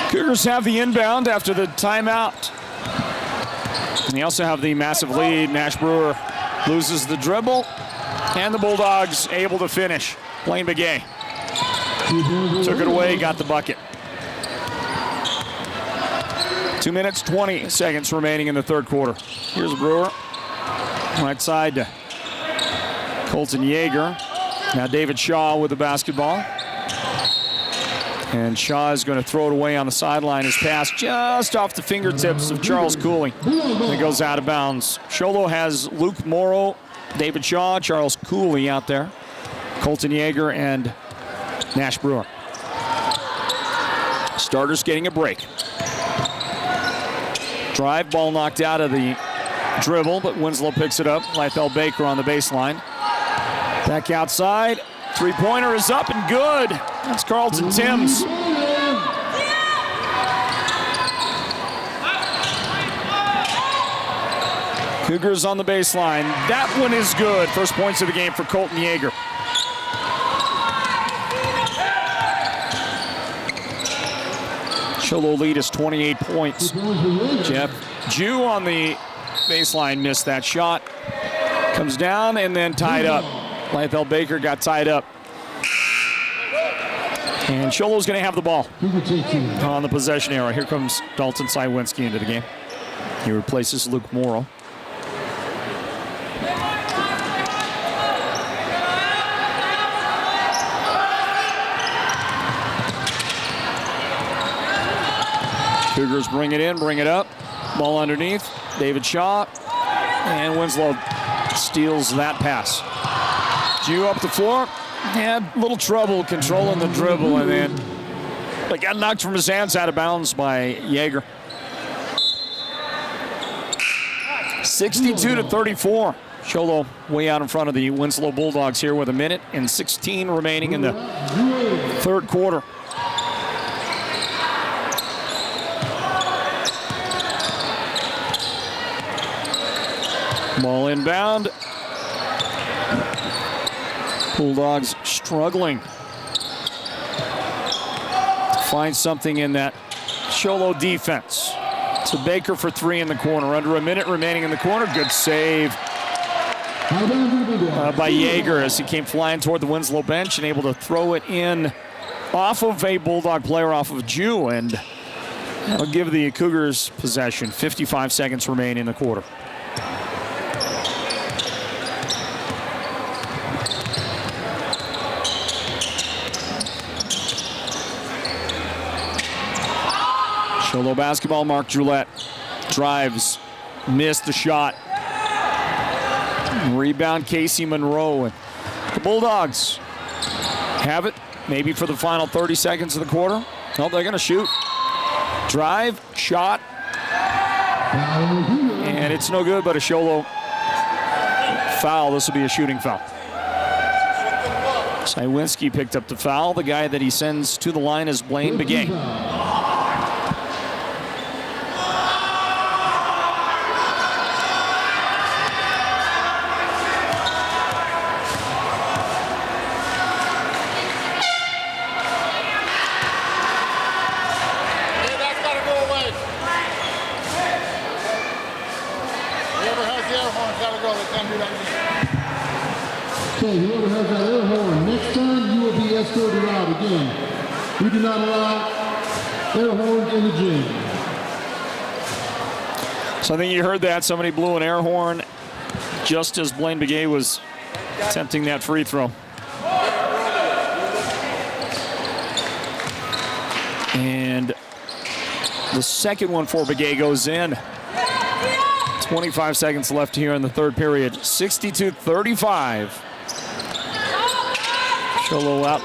Cougars have the inbound after the timeout. And they also have the massive lead. Nash Brewer loses the dribble, and the Bulldogs able to finish. Blaine Begay took it away, got the bucket. 2 minutes, 20 seconds remaining in the third quarter. Here's Brewer. Right side to Colton Yeager. Now David Shaw with the basketball. And Shaw is going to throw it away on the sideline. His pass just off the fingertips of Charles Cooley. It goes out of bounds. Show Low has Luke Morrow, David Shaw, Charles Cooley out there, Colton Yeager, and Nash Brewer. Starters getting a break. Drive, ball knocked out of the dribble, but Winslow picks it up. Lythell Baker on the baseline. Back outside. Three-pointer is up and good. That's Carlton Timms. Cougars on the baseline. That one is good. First points of the game for Colton Yeager. Show Low lead is 28 points. Jeff Jew on the baseline missed that shot. Comes down and then tied up. Lyle Baker got tied up. And Show Low's going to have the ball on the possession arrow. Here comes Dalton Cywinski into the game. He replaces Luke Morrow. Cougars bring it in, bring it up. Ball underneath. David Shaw. And Winslow steals that pass. Jew up the floor. Had a little trouble controlling the dribble, and then it got knocked from his hands out of bounds by Yeager. 62-34. Show Low way out in front of the Winslow Bulldogs here with 1:16 remaining in the third quarter. Ball inbound. Bulldogs struggling to find something in that Show Low defense. So Baker for three in the corner. Under a minute remaining in the corner. Good save by Yeager as he came flying toward the Winslow bench and able to throw it in off of a Bulldog player, off of Jew. And that'll give the Cougars possession. 55 seconds remain in the quarter. Show Low basketball, Mark Droulet drives, missed the shot. Rebound, Casey Monroe. And the Bulldogs have it, maybe for the final 30 seconds of the quarter. No, they're going to shoot. Drive, shot. And it's no good, but a Show Low foul. This will be a shooting foul. Cywinski picked up the foul. The guy that he sends to the line is Blaine Begay. Okay, whoever has that air horn, next time you will be escorted out again. We do not allow air horns in the gym. So I think you heard that. Somebody blew an air horn just as Blaine Begay was attempting that free throw. And the second one for Begay goes in. 25 seconds left here in the third period. 62-35. Show Low out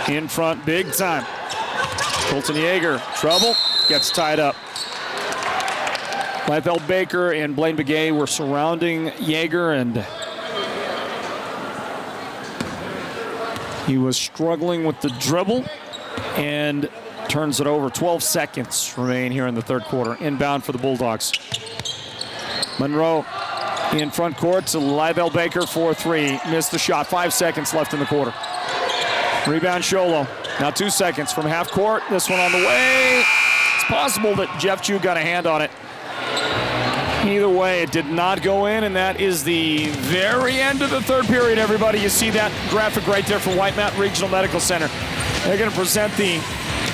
in front big time. Colton Yeager, trouble, gets tied up. Lyle Baker and Blaine Begay were surrounding Yeager, and he was struggling with the dribble and turns it over. 12 seconds remain here in the third quarter. Inbound for the Bulldogs. Monroe in front court to Lyle Baker for three. Missed the shot. 5 seconds left in the quarter. Rebound Show Low. Now 2 seconds from half court. This one on the way. It's possible that Jeff Jew got a hand on it. Either way, it did not go in, and that is the very end of the third period, everybody. You see that graphic right there from White Mountain Regional Medical Center. They're going to present the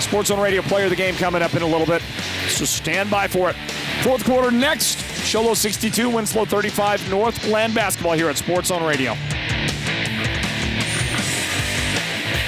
Sports Zone Radio Player of the Game coming up in a little bit, so stand by for it. Fourth quarter next. Show Low 62, Winslow 35, Northland Basketball here at Sports Zone Radio.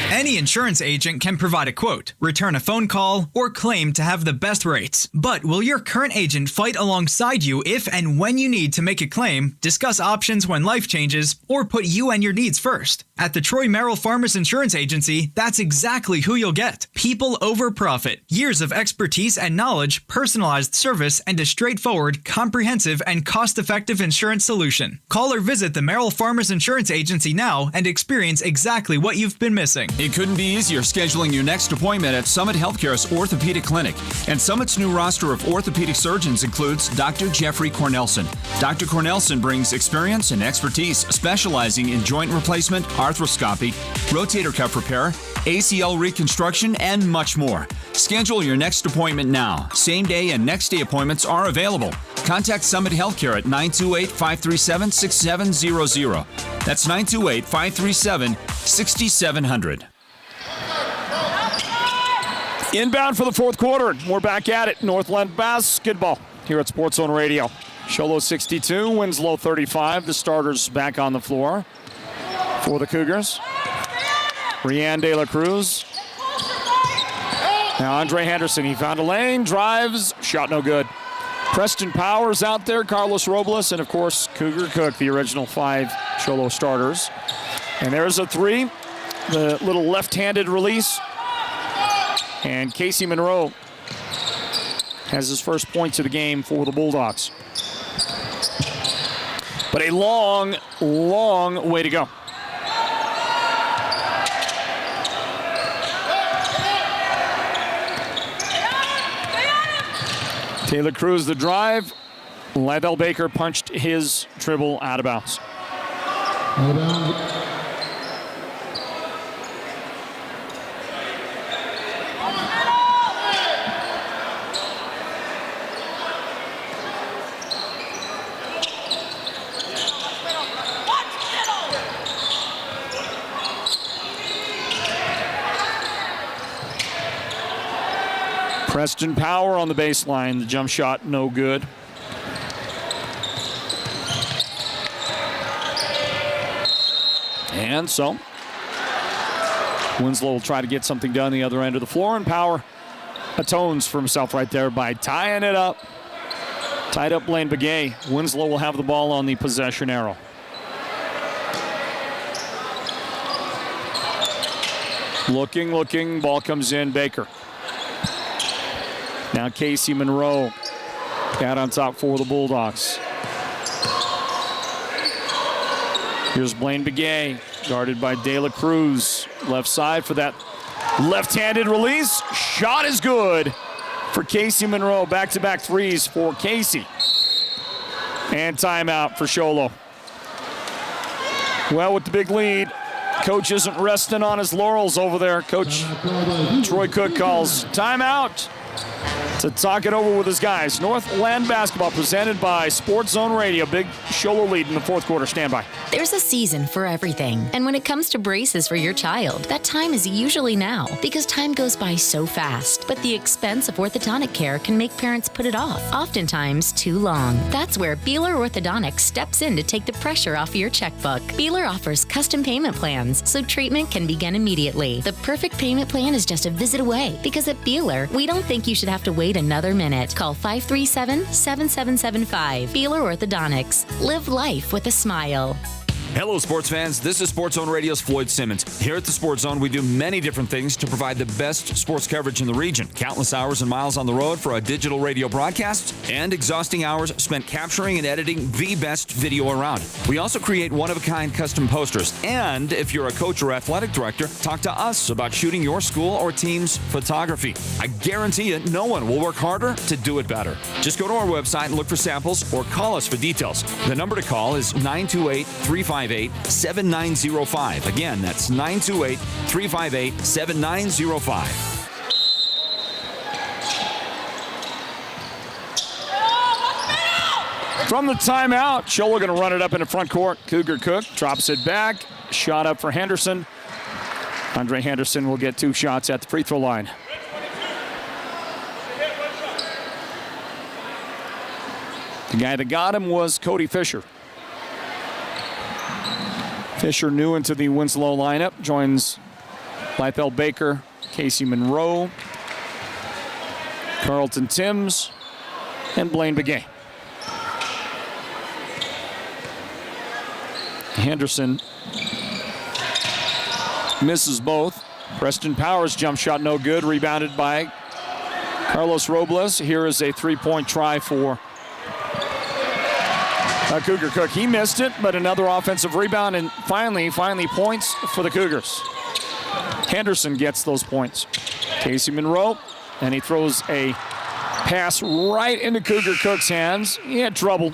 Any insurance agent can provide a quote, return a phone call, or claim to have the best rates. But will your current agent fight alongside you if and when you need to make a claim, discuss options when life changes, or put you and your needs first? At the Troy Merrill Farmers Insurance Agency, that's exactly who you'll get. People over profit. Years of expertise and knowledge, personalized service, and a straightforward, comprehensive, and cost-effective insurance solution. Call or visit the Merrill Farmers Insurance Agency now and experience exactly what you've been missing. It couldn't be easier scheduling your next appointment at Summit Healthcare's Orthopedic Clinic. And Summit's new roster of orthopedic surgeons includes Dr. Jeffrey Cornelson. Dr. Cornelson brings experience and expertise specializing in joint replacement, arthroscopy, rotator cuff repair, ACL reconstruction, and much more. Schedule your next appointment now. Same day and next day appointments are available. Contact Summit Healthcare at 928-537-6700. That's 928-537-6700. Inbound for the fourth quarter. We're back at it. Northland Basketball here at Sports Zone Radio. Show Low 62, Winslow 35. The starters back on the floor for the Cougars. Rianne De La Cruz. Now Andre Henderson, he found a lane, drives, shot no good. Preston Powers out there, Carlos Robles, and of course Cougar Cook, the original 5 Show Low starters. And there's a 3, the little left-handed release. And Casey Monroe has his first points of the game for the Bulldogs. But a long, long way to go. Taylor Cruz the drive. Lydell Baker punched his dribble out of bounds. Preston Power on the baseline. The jump shot, no good. And so, Winslow will try to get something done the other end of the floor, and Power atones for himself right there by tying it up. Tied up Blaine Begay. Winslow will have the ball on the possession arrow. Looking, ball comes in, Baker. Now Casey Monroe out on top for the Bulldogs. Here's Blaine Begay, guarded by De La Cruz. Left side for that left-handed release. Shot is good for Casey Monroe. Back-to-back threes for Casey. And timeout for Show Low. Well, with the big lead, Coach isn't resting on his laurels over there. Coach Troy Cook calls timeout to talk it over with his guys. Northland Basketball presented by Sports Zone Radio. Big Show Low lead in the fourth quarter. Stand by. There's a season for everything. And when it comes to braces for your child, that time is usually now because time goes by so fast. But the expense of orthodontic care can make parents put it off, oftentimes too long. That's where Beeler Orthodontics steps in to take the pressure off your checkbook. Beeler offers custom payment plans so treatment can begin immediately. The perfect payment plan is just a visit away because at Beeler, we don't think you should have to wait another minute. Call 537-7775. Beeler Orthodontics. Live life with a smile. Hello, sports fans. This is Sports Zone Radio's Floyd Simmons. Here at the Sports Zone, we do many different things to provide the best sports coverage in the region. Countless hours and miles on the road for our digital radio broadcasts and exhausting hours spent capturing and editing the best video around. We also create one-of-a-kind custom posters. And if you're a coach or athletic director, talk to us about shooting your school or team's photography. I guarantee you, no one will work harder to do it better. Just go to our website and look for samples or call us for details. The number to call is 928-358-7905. Again, that's 928-358-7905. From the timeout, Show Low going to run it up in the front court. Cougar Cook drops it back. Shot up for Henderson. Andre Henderson will get 2 shots at the free throw line. The guy that got him was Cody Fisher. Fisher new into the Winslow lineup, joins Lydell Baker, Casey Monroe, Carlton Timms, and Blaine Begay. Henderson misses both. Preston Powers jump shot no good, rebounded by Carlos Robles. Here is a 3-point try for Cougar Cook. He missed it, but another offensive rebound, and finally points for the Cougars. Henderson gets those points. Casey Monroe, and he throws a pass right into Cougar Cook's hands. He had trouble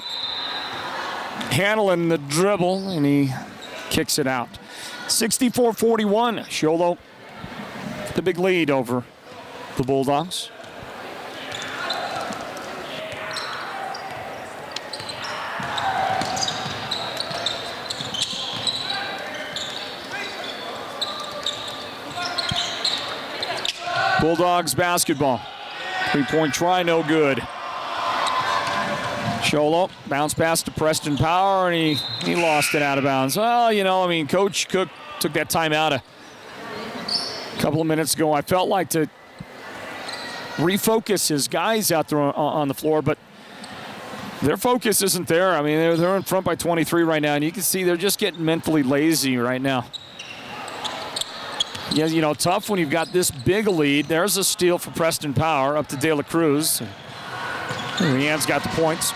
handling the dribble, and he kicks it out. 64-41, Show Low, the big lead over the Bulldogs. Bulldogs basketball. 3-point try, no good. Show Low, bounce pass to Preston Power, and he lost it out of bounds. Well, Coach Cook took that timeout a couple of minutes ago. I felt like to refocus his guys out there on the floor, but their focus isn't there. I mean, they're in front by 23 right now, and you can see they're just getting mentally lazy right now. Yeah, tough when you've got this big a lead. There's a steal for Preston Power up to De La Cruz. Leanne's got the points.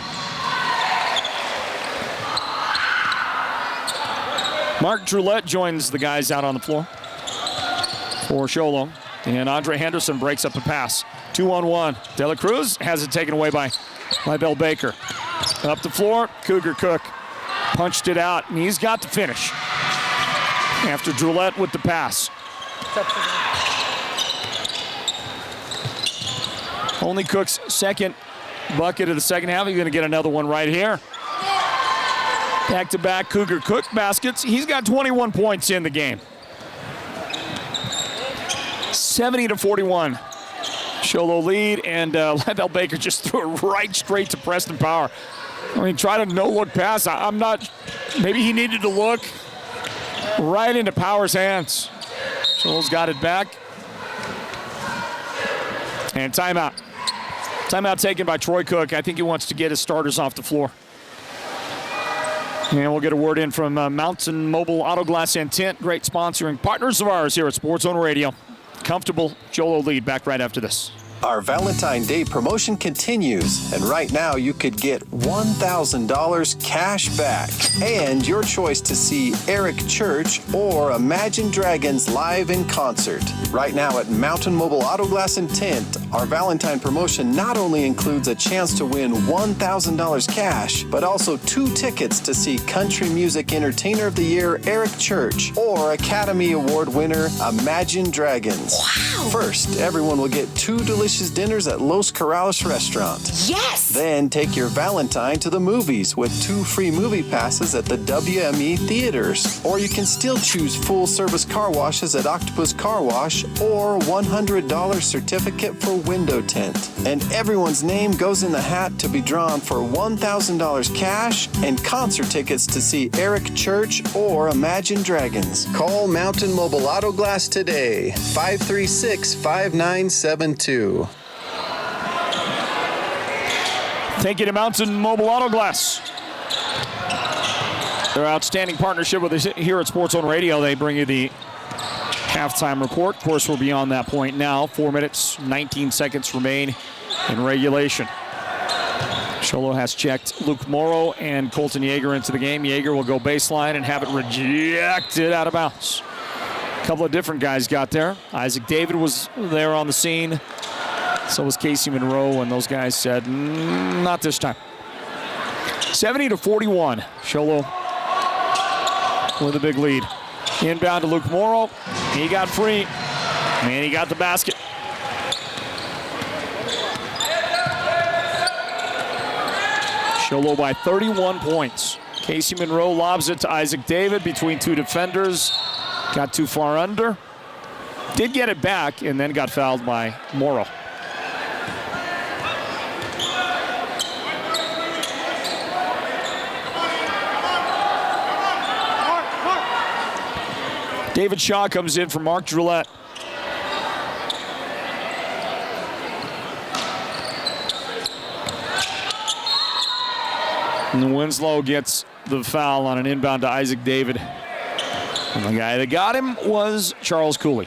Mark Droulette joins the guys out on the floor for Show Low. And Andre Henderson breaks up a pass. 2-on-1. De La Cruz has it taken away by Bell Baker. Up the floor, Cougar Cook punched it out, and he's got the finish after Droulette with the pass. Only Cook's second bucket of the second half. He's going to get another one right here. Back-to-back Cougar Cook baskets. He's got 21 points in the game. 70-41. Show Low lead, and Bell Baker just threw it right straight to Preston Power. Try to no-look pass. I'm not. Maybe he needed to look right into Power's hands. Shoal's got it back. And timeout. Timeout taken by Troy Cook. I think he wants to get his starters off the floor. And we'll get a word in from Mountain Mobile Auto Glass and Tint, great sponsoring partners of ours here at Sports Zone Radio. Comfortable Show Low lead back right after this. Our Valentine Day promotion continues, and right now you could get $1,000 cash back and your choice to see Eric Church or Imagine Dragons live in concert. Right now at Mountain Mobile Auto Glass and Tint, our Valentine promotion not only includes a chance to win $1,000 cash, but also 2 tickets to see Country Music Entertainer of the Year Eric Church or Academy Award winner Imagine Dragons. Wow! First, everyone will get 2 delicious dinners at Los Corrales Restaurant. Yes! Then take your Valentine to the movies with 2 free movie passes at the WME theaters. Or you can still choose full-service car washes at Octopus Car Wash or $100 certificate for window tint. And everyone's name goes in the hat to be drawn for $1,000 cash and concert tickets to see Eric Church or Imagine Dragons. Call Mountain Mobile Auto Glass today, 536-5972. Thank you to Mountain Mobile Auto Glass. Their outstanding partnership with us here at Sports Zone Radio. They bring you the halftime report. Of course, we're beyond that point now. 4 minutes, 19 seconds remain in regulation. Show Low has checked Luke Morrow and Colton Yeager into the game. Yeager will go baseline and have it rejected out of bounds. A couple of different guys got there. Isaac David was there on the scene. So was Casey Monroe, and those guys said, not this time. 70-41. Show Low with a big lead. Inbound to Luke Morrow. He got free, and he got the basket. Show Low by 31 points. Casey Monroe lobs it to Isaac David between 2 defenders. Got too far under. Did get it back, and then got fouled by Morrow. David Shaw comes in for Mark Droulette. And Winslow gets the foul on an inbound to Isaac David. And the guy that got him was Charles Cooley.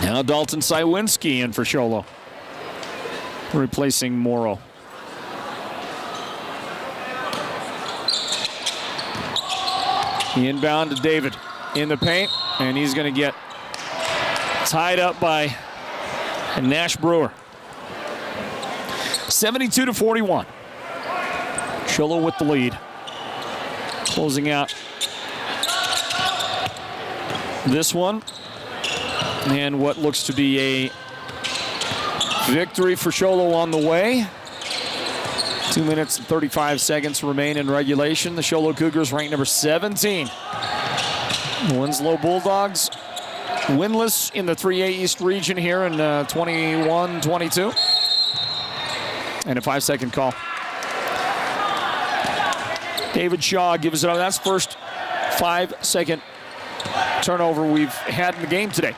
Now Dalton Sywinski in for Show Low, replacing Morrow. The inbound to David in the paint, and he's going to get tied up by Nash Brewer. 72-41. Show Low with the lead. Closing out this one. And what looks to be a victory for Show Low on the way. 2 minutes and 35 seconds remain in regulation. The Show Low Cougars ranked number 17. The Winslow Bulldogs winless in the 3A East region here in 21-22. And a 5-second call. David Shaw gives it up. That's first 5-second turnover we've had in the game today.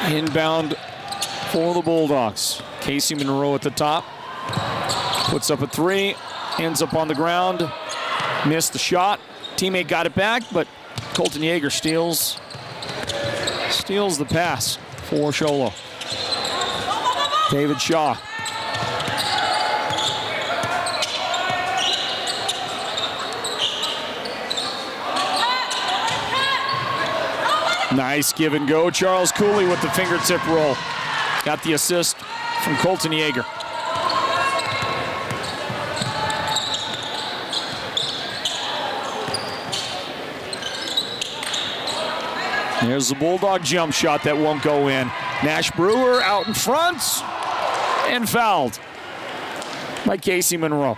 Inbound for the Bulldogs. Casey Monroe at the top. Puts up a three. Ends up on the ground. Missed the shot. Teammate got it back, but Colton Yeager steals the pass for Show Low. David Shaw. Nice give and go. Charles Cooley with the fingertip roll. Got the assist from Colton Yeager. There's the Bulldog jump shot that won't go in. Nash Brewer out in front and fouled by Casey Monroe.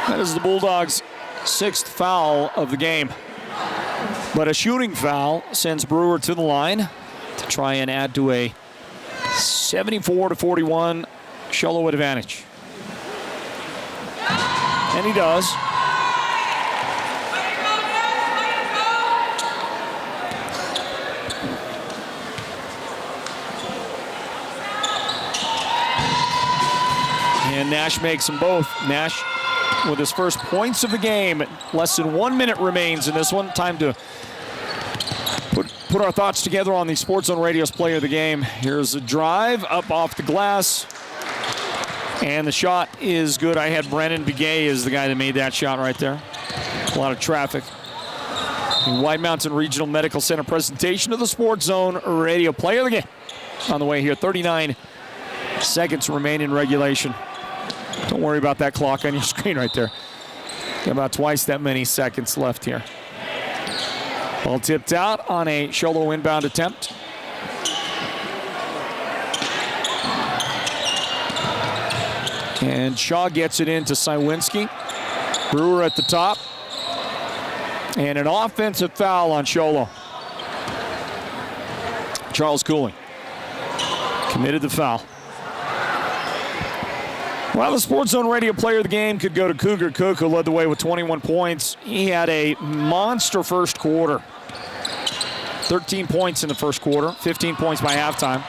That is the Bulldogs' 6th foul of the game. But a shooting foul sends Brewer to the line to try and add to a 74-41 Show Low advantage. And he does. And Nash makes them both. Nash with his first points of the game. Less than 1 minute remains in this one. Time to put our thoughts together on the Sports Zone Radio's player of the game. Here's a drive up off the glass. And the shot is good. I had Brennan Begay as the guy that made that shot right there. A lot of traffic. The White Mountain Regional Medical Center presentation of the Sports Zone Radio player of the game. On the way here, 39 seconds remain in regulation. Don't worry about that clock on your screen right there. Got about twice that many seconds left here. Ball tipped out on a Show Low inbound attempt. And Shaw gets it into Sywinski. Brewer at the top. And an offensive foul on Show Low. Charles Cooley committed the foul. Well, the Sports Zone Radio player of the game could go to Cougar Cook, who led the way with 21 points. He had a monster first quarter. 13 points in the first quarter, 15 points by halftime.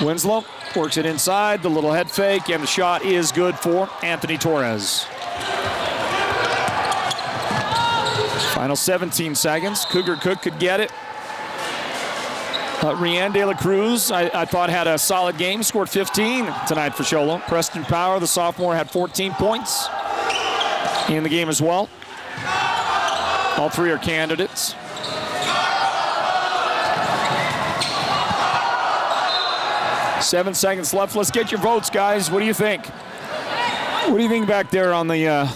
Winslow works it inside, the little head fake, and the shot is good for Anthony Torres. Final 17 seconds. Cougar Cook could get it. Rianne De La Cruz, I thought, had a solid game. Scored 15 tonight for Show Low. Preston Power, the sophomore, had 14 points in the game as well. All three are candidates. Seven seconds left. Let's get your votes, guys. What do you think? What do you think back there on the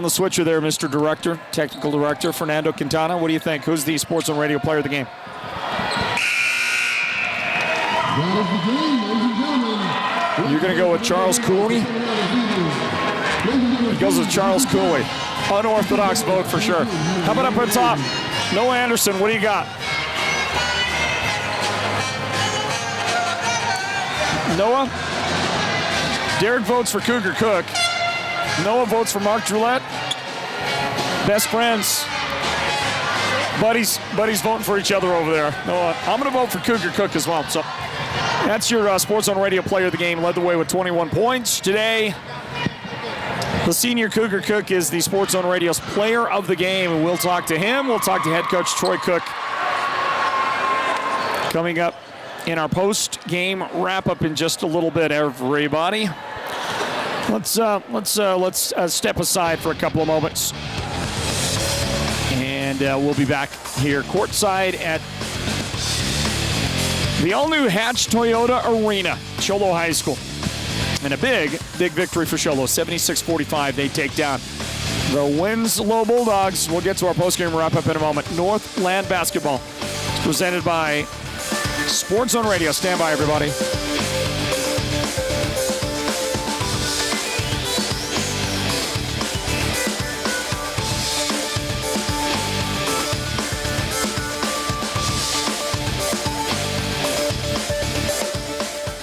switcher there, Mr. Director, Technical Director, Fernando Quintana? What do you think? Who's the Sports Zone Radio player of the game? You're going to go with Charles Cooley? He goes with Charles Cooley. Unorthodox vote for sure. How about up at top? Noah Anderson, what do you got? Noah? Derek votes for Cougar Cook. Noah votes for Mark Drillette. Best friends. Buddies voting for each other over there. Noah, I'm going to vote for Cougar Cook as well. So that's your Sports Zone Radio player of the game. Led the way with 21 points. Today, the senior Cougar Cook is the Sports Zone Radio's player of the game. And we'll talk to him. We'll talk to head coach Troy Cook coming up in our post-game wrap-up in just a little bit, everybody. Let's step aside for a couple of moments. And we'll be back here courtside at the all-new Hatch Toyota Arena, Show Low High School. And a big victory for Show Low. 76-45, they take down the Winslow Bulldogs. We'll get to our postgame wrap-up in a moment. Northland Basketball is presented by Sports Zone Radio. Stand by, everybody.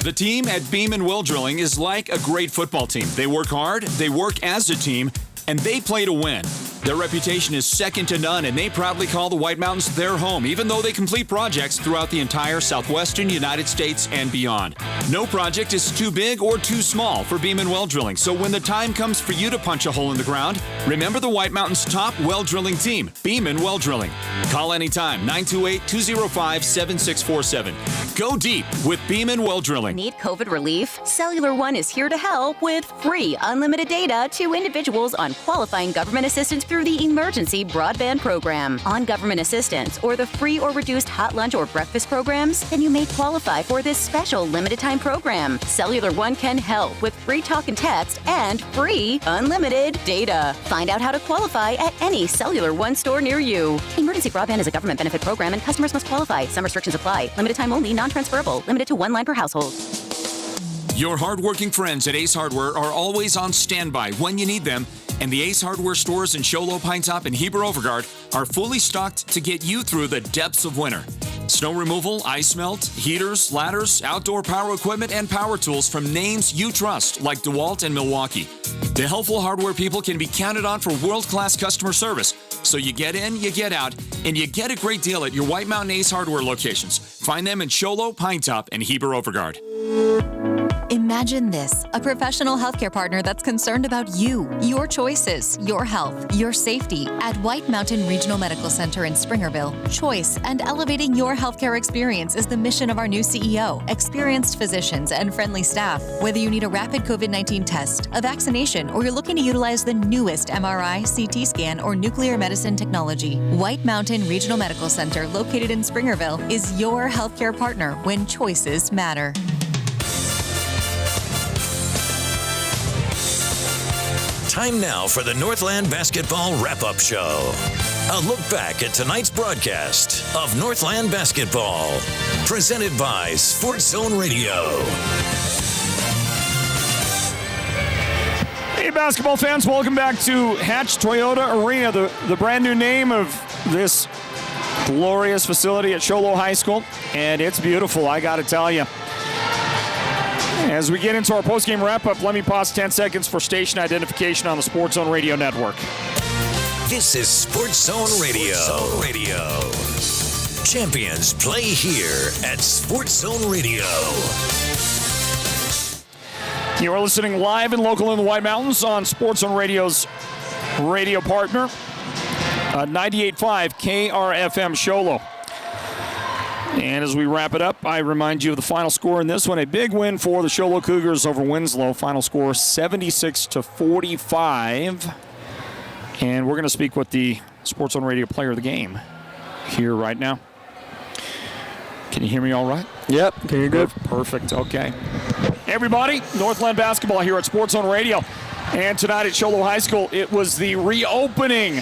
The team at Beeman Well Drilling is like a great football team. They work hard, they work as a team, and they play to win. Their reputation is second to none, and they proudly call the White Mountains their home, even though they complete projects throughout the entire southwestern United States and beyond. No project is too big or too small for Beeman Well Drilling, so when the time comes for you to punch a hole in the ground, remember the White Mountains' top well drilling team, Beeman Well Drilling. Call anytime, 928-205-7647. Go deep with Beeman Well Drilling. Need COVID relief? Cellular One is here to help with free unlimited data to individuals on qualifying government assistance through the Emergency Broadband Program. On government assistance or the free or reduced hot lunch or breakfast programs, then you may qualify for this special limited time program. Cellular One can help with free talk and text and free unlimited data. Find out how to qualify at any Cellular One store near you. Emergency Broadband is a government benefit program and customers must qualify. Some restrictions apply. Limited time only, non-transferable. Limited to one line per household. Your hardworking friends at Ace Hardware are always on standby when you need them, and the Ace Hardware stores in Show Low, Pine Top, and Heber Overgard are fully stocked to get you through the depths of winter. Snow removal, ice melt, heaters, ladders, outdoor power equipment, and power tools from names you trust like DeWalt and Milwaukee. The helpful hardware people can be counted on for world-class customer service. So you get in, you get out, and you get a great deal at your White Mountain Ace Hardware locations. Find them in Show Low, Pine Top, and Heber Overgard. Imagine this, a professional healthcare partner that's concerned about you, your choices, your health, your safety. At White Mountain Regional Medical Center in Springerville, choice and elevating your healthcare experience is the mission of our new CEO. Experienced physicians and friendly staff. Whether you need a rapid COVID-19 test, a vaccination, or you're looking to utilize the newest MRI, CT scan, or nuclear medicine technology, White Mountain Regional Medical Center, located in Springerville, is your healthcare partner when choices matter. Time now for the Northland Basketball Wrap-Up Show. A look back at tonight's broadcast of Northland Basketball. Presented by Sports Zone Radio. Hey, basketball fans, welcome back to Hatch Toyota Arena, the brand new name of this glorious facility at Show Low High School. And it's beautiful, I got to tell you. As we get into our postgame wrap-up, let me pause 10 seconds for station identification on the Sports Zone Radio Network. This is Sports Zone Radio. Champions play here at Sports Zone Radio. You are listening live and local in the White Mountains on Sports Zone Radio's radio partner, 98.5 KRFM Show Low. And as we wrap it up, I remind you of the final score in this one. A big win for the Show Low Cougars over Winslow. Final score 76-45. And we're going to speak with the Sports Zone Radio player of the game here right now. Can you hear me all right? Yep, can you hear good? Perfect, okay. Hey everybody, Northland Basketball here at Sports Zone Radio. And tonight at Show Low High School, it was the reopening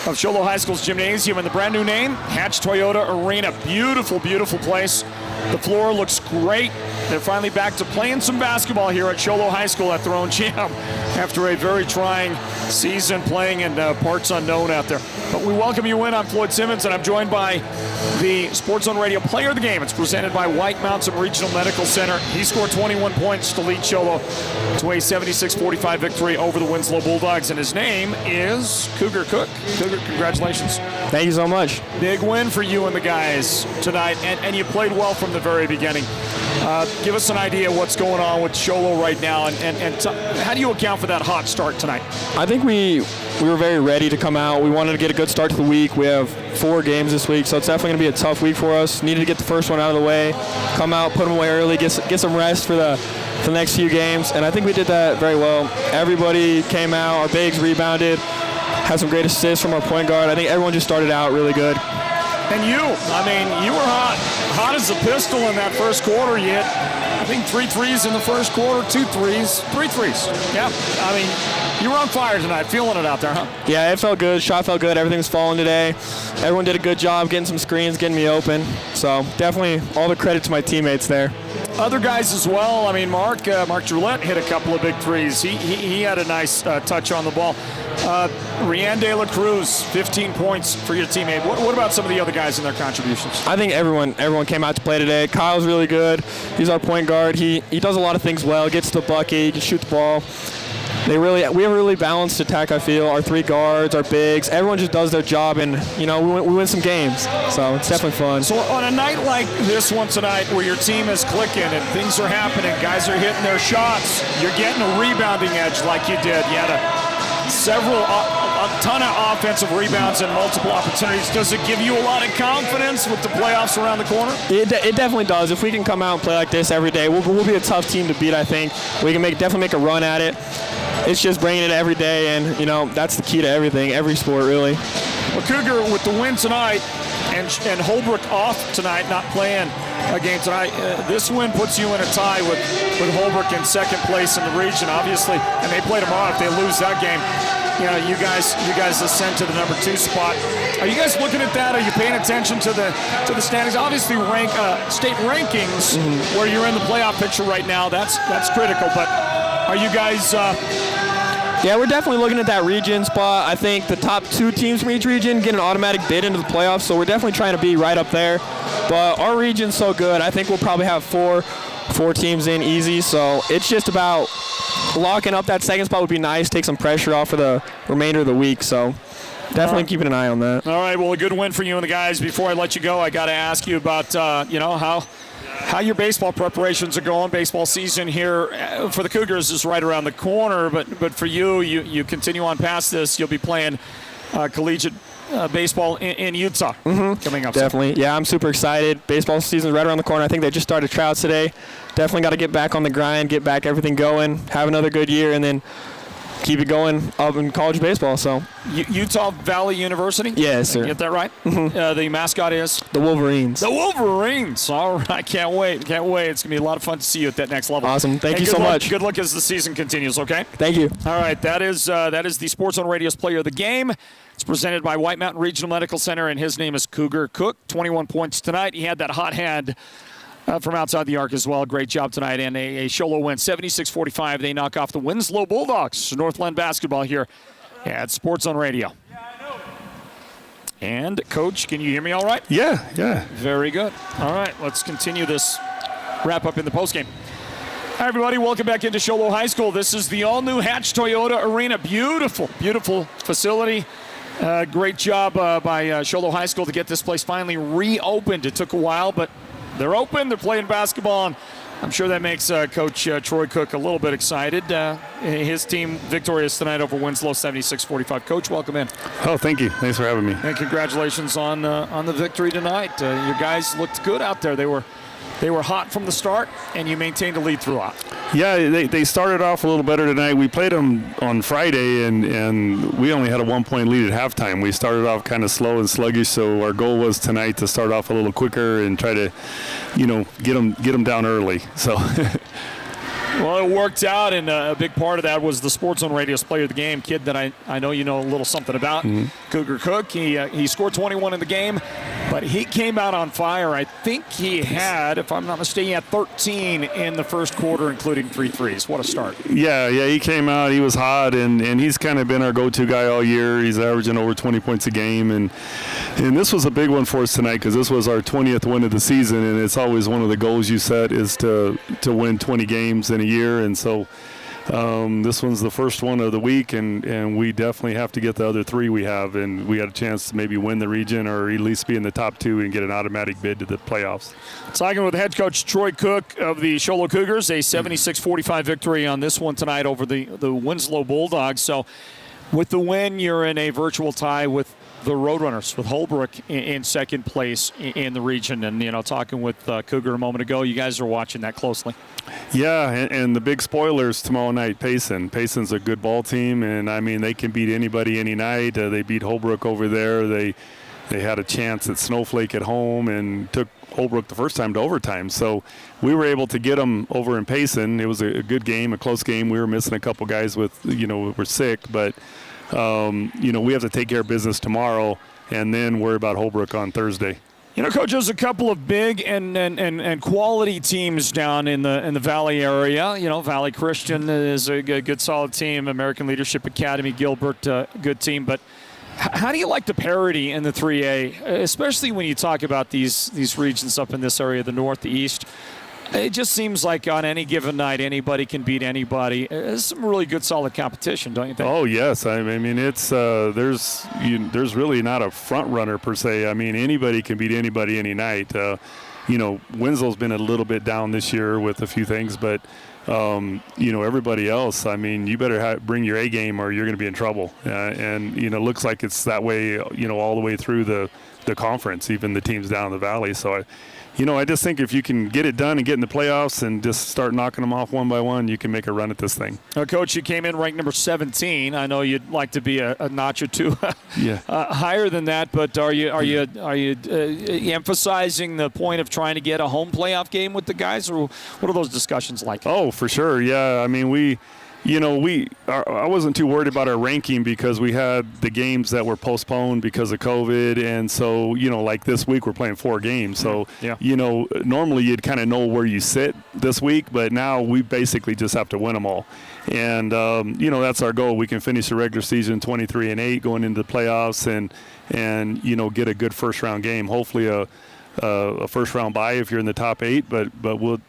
of Show Low High School's gymnasium, and the brand new name, Hatch Toyota Arena. Beautiful, beautiful place. The floor looks great. They're finally back to playing some basketball here at Show Low High School at their own gym after a very trying season playing in parts unknown out there. But we welcome you in. I'm Floyd Simmons, and I'm joined by the Sports Zone Radio player of the game. It's presented by White Mountain Regional Medical Center. He scored 21 points to lead Show Low to a 76-45 victory over the Winslow Bulldogs, and his name is Cougar Cook. Cougar, congratulations. Thank you so much. Big win for you and the guys tonight, and you played well from the very beginning. Give us an idea of what's going on with Show Low right now, and how do you account for that hot start tonight? I think we were very ready to come out. We wanted to get a good start to the week. We have 4 games this week, so it's definitely going to be a tough week for us. Needed to get the first one out of the way, come out, put them away early, get some rest for the next few games, and I think we did that very well. Everybody came out, our bigs rebounded, had some great assists from our point guard. I think everyone just started out really good. And you were hot as a pistol in that first quarter. You hit I think 3 threes in the first quarter, 2 threes, 3 threes. Yeah, I mean, you were on fire tonight, feeling it out there, huh? Yeah, it felt good. Shot felt good. Everything was falling today. Everyone did a good job getting some screens, getting me open. So definitely all the credit to my teammates there. Other guys as well. I mean, Mark Drillette hit a couple of big threes. He had a nice touch on the ball. Rian De La Cruz, 15 points for your teammate. What about some of the other guys and their contributions? I think everyone came out to play today. Kyle's really good. He's our point guard. He does a lot of things well. Gets to the bucket. He can shoot the ball. We have a really balanced attack, I feel. Our 3 guards, our bigs, everyone just does their job, and we win some games. So it's definitely fun. So on a night like this one tonight, where your team is clicking and things are happening, guys are hitting their shots, you're getting a rebounding edge like you did. You had a ton of offensive rebounds and multiple opportunities. Does it give you a lot of confidence with the playoffs around the corner? It definitely does. If we can come out and play like this every day, we'll be a tough team to beat, I think. We can definitely make a run at it. It's just bringing it every day, and, that's the key to everything, every sport, really. Well, Cougar, with the win tonight and Holbrook off tonight, not playing a game tonight, this win puts you in a tie with Holbrook in second place in the region, obviously, and they play tomorrow. If they lose that game, you guys ascend to the number 2 spot. Are you guys looking at that? Are you paying attention to the standings? Obviously, state rankings, where you're in the playoff picture right now, that's critical. But are you guys? Yeah, we're definitely looking at that region spot. I think the top 2 teams from each region get an automatic bid into the playoffs, so we're definitely trying to be right up there. But our region's so good, I think we'll probably have four teams in easy. So it's just about locking up that second spot would be nice, take some pressure off for the remainder of the week. So definitely keeping an eye on that. All right, well, a good win for you and the guys. Before I let you go, I got to ask you about, how your baseball preparations are going. Baseball season here for the Cougars is right around the corner, but for you continue on past this. You'll be playing collegiate baseball in Utah coming up. Definitely. Yeah, I'm super excited. Baseball season is right around the corner. I think they just started tryouts today. Definitely got to get back on the grind, get back everything going, have another good year, and then keep it going up in college baseball. So Utah Valley University? Yes, sir. Get that right? The mascot is? The Wolverines. The Wolverines. All right. Can't wait. It's going to be a lot of fun to see you at that next level. Awesome. Thank you so much. Good luck as the season continues, okay? Thank you. All right. That is the Sports Zone Radio's Player of the Game. It's presented by White Mountain Regional Medical Center, and his name is Cougar Cook. 21 points tonight. He had that hot hand from outside the arc as well. Great job tonight, and a Show Low win, 76-45. They knock off the Winslow Bulldogs. Northland Basketball here at Sports Zone Radio. And, Coach, can you hear me all right? Yeah. Very good. All right, let's continue this wrap-up in the postgame. Hi, everybody. Welcome back into Show Low High School. This is the all-new Hatch Toyota Arena. Beautiful facility. Great job by Show Low High School to get this place finally reopened. It took a while, but they're open. They're playing basketball, and I'm sure that makes Coach Troy Cook a little bit excited. His team victorious tonight over Winslow, 76-45. Coach, welcome in. Oh, thank you. Thanks for having me. And congratulations on the victory tonight. Your guys looked good out there. They were hot from the start, and you maintained a lead throughout. Yeah, they started off a little better tonight. We played them on Friday, and we only had a 1-point lead at halftime. We started off kind of slow and sluggish, so our goal was tonight to start off a little quicker and try to, get them down early. So. Well, it worked out, and a big part of that was the Sports Zone Radio's Player of the Game, kid that I know you know a little something about, Cougar Cook. He scored 21 in the game, but he came out on fire. I think he had, if I'm not mistaken, he had 13 in the first quarter, including 3 threes. What a start. Yeah, he came out. He was hot, and he's kind of been our go-to guy all year. He's averaging over 20 points a game, and this was a big one for us tonight because this was our 20th win of the season, and it's always one of the goals you set is to win 20 games in a year, and so this one's the first one of the week, and we definitely have to get the other 3 we have, and we got a chance to maybe win the region or at least be in the top 2 and get an automatic bid to the playoffs. Talking with head coach Troy Cook of the Show Low Cougars, a 76-45 victory on this one tonight over the Winslow Bulldogs. So with the win, you're in a virtual tie with the Roadrunners, with Holbrook in second place in the region. And, talking with Cougar a moment ago, you guys are watching that closely. Yeah, and the big spoilers tomorrow night, Payson. Payson's a good ball team, and, they can beat anybody any night. They beat Holbrook over there. They They had a chance at Snowflake at home and took Holbrook the first time to overtime. So we were able to get them over in Payson. It was a good game, a close game. We were missing a couple guys were sick, but we have to take care of business tomorrow and then worry about Holbrook on Thursday. Coach, there's a couple of big and quality teams down in the Valley area. Valley Christian is a good solid team. American Leadership Academy, Gilbert, good team. But how do you like the parity in the 3A, especially when you talk about these regions up in this area, the North, the East? It just seems like on any given night, anybody can beat anybody. It's some really good, solid competition, don't you think? Oh yes, I mean it's there's really not a front runner per se. I mean anybody can beat anybody any night. Winslow's been a little bit down this year with a few things, but everybody else. I mean you better bring your A game or you're going to be in trouble. And it looks like it's that way. All the way through the conference, even the teams down in the valley. So I just think if you can get it done and get in the playoffs and just start knocking them off one by one, you can make a run at this thing. Coach, you came in ranked number 17. I know you'd like to be a notch or two higher than that, but are you emphasizing the point of trying to get a home playoff game with the guys, or what are those discussions like? Oh, for sure. Yeah, I mean I wasn't too worried about our ranking because we had the games that were postponed because of COVID, and so like this week we're playing 4 games. So normally you'd kind of know where you sit this week, but now we basically just have to win them all, and that's our goal. We can finish the regular season 23-8 going into the playoffs, and get a good first round game. Hopefully a first round bye if you're in the top 8, but we'll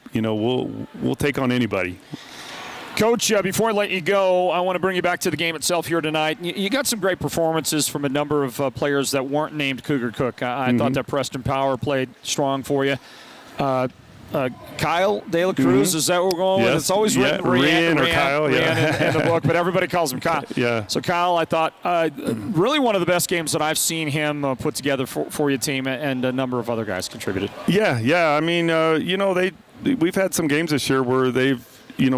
take on anybody. Coach, before I let you go, I want to bring you back to the game itself here tonight. You got some great performances from a number of players that weren't named Cougar Cook. I thought that Preston Power played strong for you. Kyle De La Cruz, is that what we're going with? It's always written Rian or Kyle in the book, but everybody calls him Kyle. Yeah. So Kyle, I thought really one of the best games that I've seen him put together for your team, and a number of other guys contributed. Yeah. I mean, we've had some games this year where they've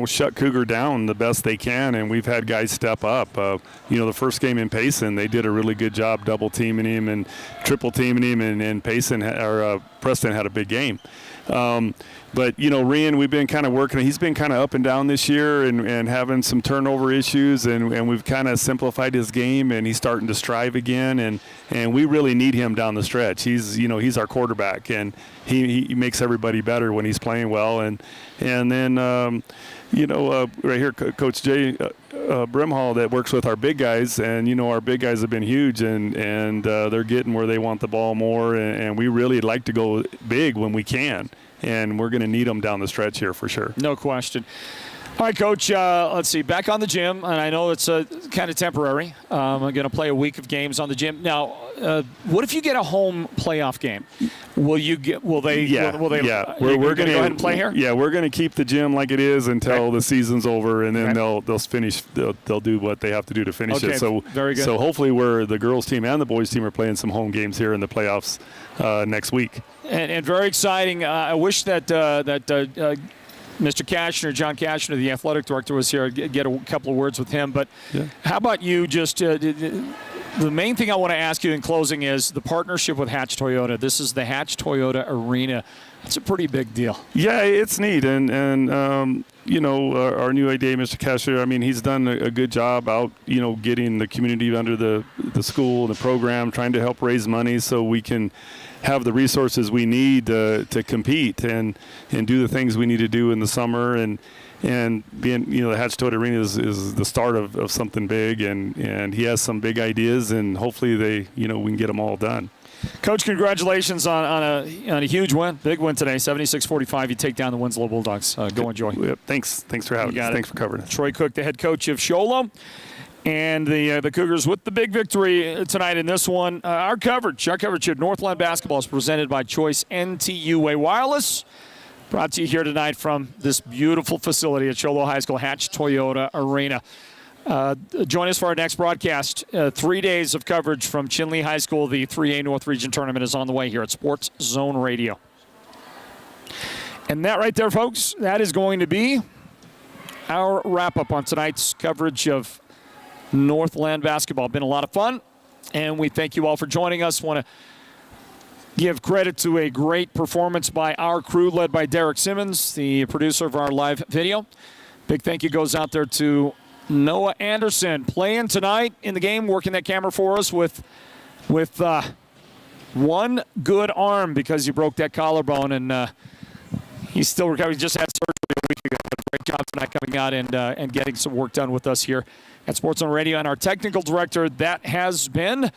shut Cougar down the best they can, and we've had guys step up. The first game in Payson, they did a really good job double teaming him and triple teaming him, and Preston had a big game. But Rian, we've been kind of working. He's been kind of up and down this year, and having some turnover issues, and we've kind of simplified his game, and he's starting to strive again. And we really need him down the stretch. He's our quarterback, and he makes everybody better when he's playing well. And then right here, Coach Jay Brimhall that works with our big guys, and our big guys have been huge, and they're getting where they want the ball more, and we really like to go big when we can. And we're going to need them down the stretch here for sure. No question. All right, Coach, let's see. Back on the gym, and I know it's kind of temporary. I'm going to play a week of games on the gym. Now, what if you get a home playoff game? Will they? Yeah. We're going to go ahead and play here? Yeah, we're going to keep the gym like it is until the season's over, and then they'll finish. They'll do what they have to do to finish it. So very good. So hopefully, the girls team and the boys team are playing some home games here in the playoffs next week. And very exciting. I wish that Mr. Kashner, John Kashner, the athletic director, was here. I'd get a couple of words with him. But how about you just the main thing I want to ask you in closing is the partnership with Hatch Toyota. This is the Hatch Toyota Arena. It's a pretty big deal. Yeah, it's neat. And our new AD, Mr. Kashner, I mean, he's done a good job out, getting the community under the school, the program, trying to help raise money so we can have the resources we need to compete and do the things we need to do in the summer, and being the Hatch Toyota Arena is the start of something big, and he has some big ideas, and hopefully we can get them all done. Coach, congratulations on a huge win, big win today, 76-45. You take down the Winslow Bulldogs. Go enjoy. Yep, thanks for having us. Thanks for covering it. Troy Cook, the head coach of Show Low. And the Cougars with the big victory tonight in this one. Our coverage of Northland Basketball is presented by Choice NTUA Wireless. Brought to you here tonight from this beautiful facility at Show Low High School, Hatch Toyota Arena. Join us for our next broadcast. 3 days of coverage from Chinle High School. The 3A North Region Tournament is on the way here at Sports Zone Radio. And that right there, folks, that is going to be our wrap-up on tonight's coverage of Northland Basketball. Been a lot of fun. And we thank you all for joining us. Want to give credit to a great performance by our crew led by Derek Simmons, the producer of our live video. Big thank you goes out there to Noah Anderson, playing tonight in the game, working that camera for us with one good arm because you broke that collarbone, and he's still recovering. He just had surgery a week ago. Great job tonight coming out and getting some work done with us here at Sports Zone Radio. And our technical director, that has been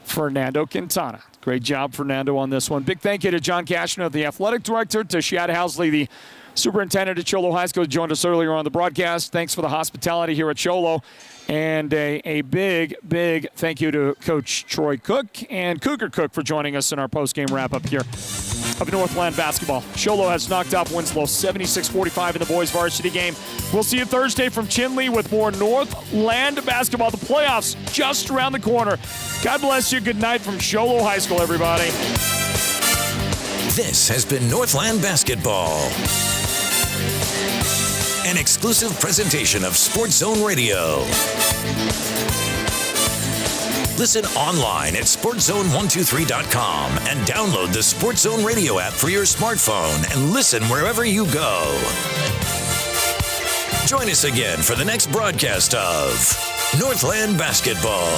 Fernando Quintana. Great job, Fernando, on this one. Big thank you to John Cashner, the athletic director, to Shad Housley, the superintendent at Show Low High School, who joined us earlier on the broadcast. Thanks for the hospitality here at Show Low. And a big, big thank you to Coach Troy Cook and Cougar Cook for joining us in our postgame wrap-up here of Northland Basketball. Show Low has knocked off Winslow 76-45 in the boys varsity game. We'll see you Thursday from Chinley with more Northland Basketball. The playoffs just around the corner. God bless you. Good night from Show Low High School, everybody. This has been Northland Basketball, an exclusive presentation of Sports Zone Radio. Listen online at sportszone123.com and download the Sports Zone Radio app for your smartphone and listen wherever you go. Join us again for the next broadcast of Northland Basketball.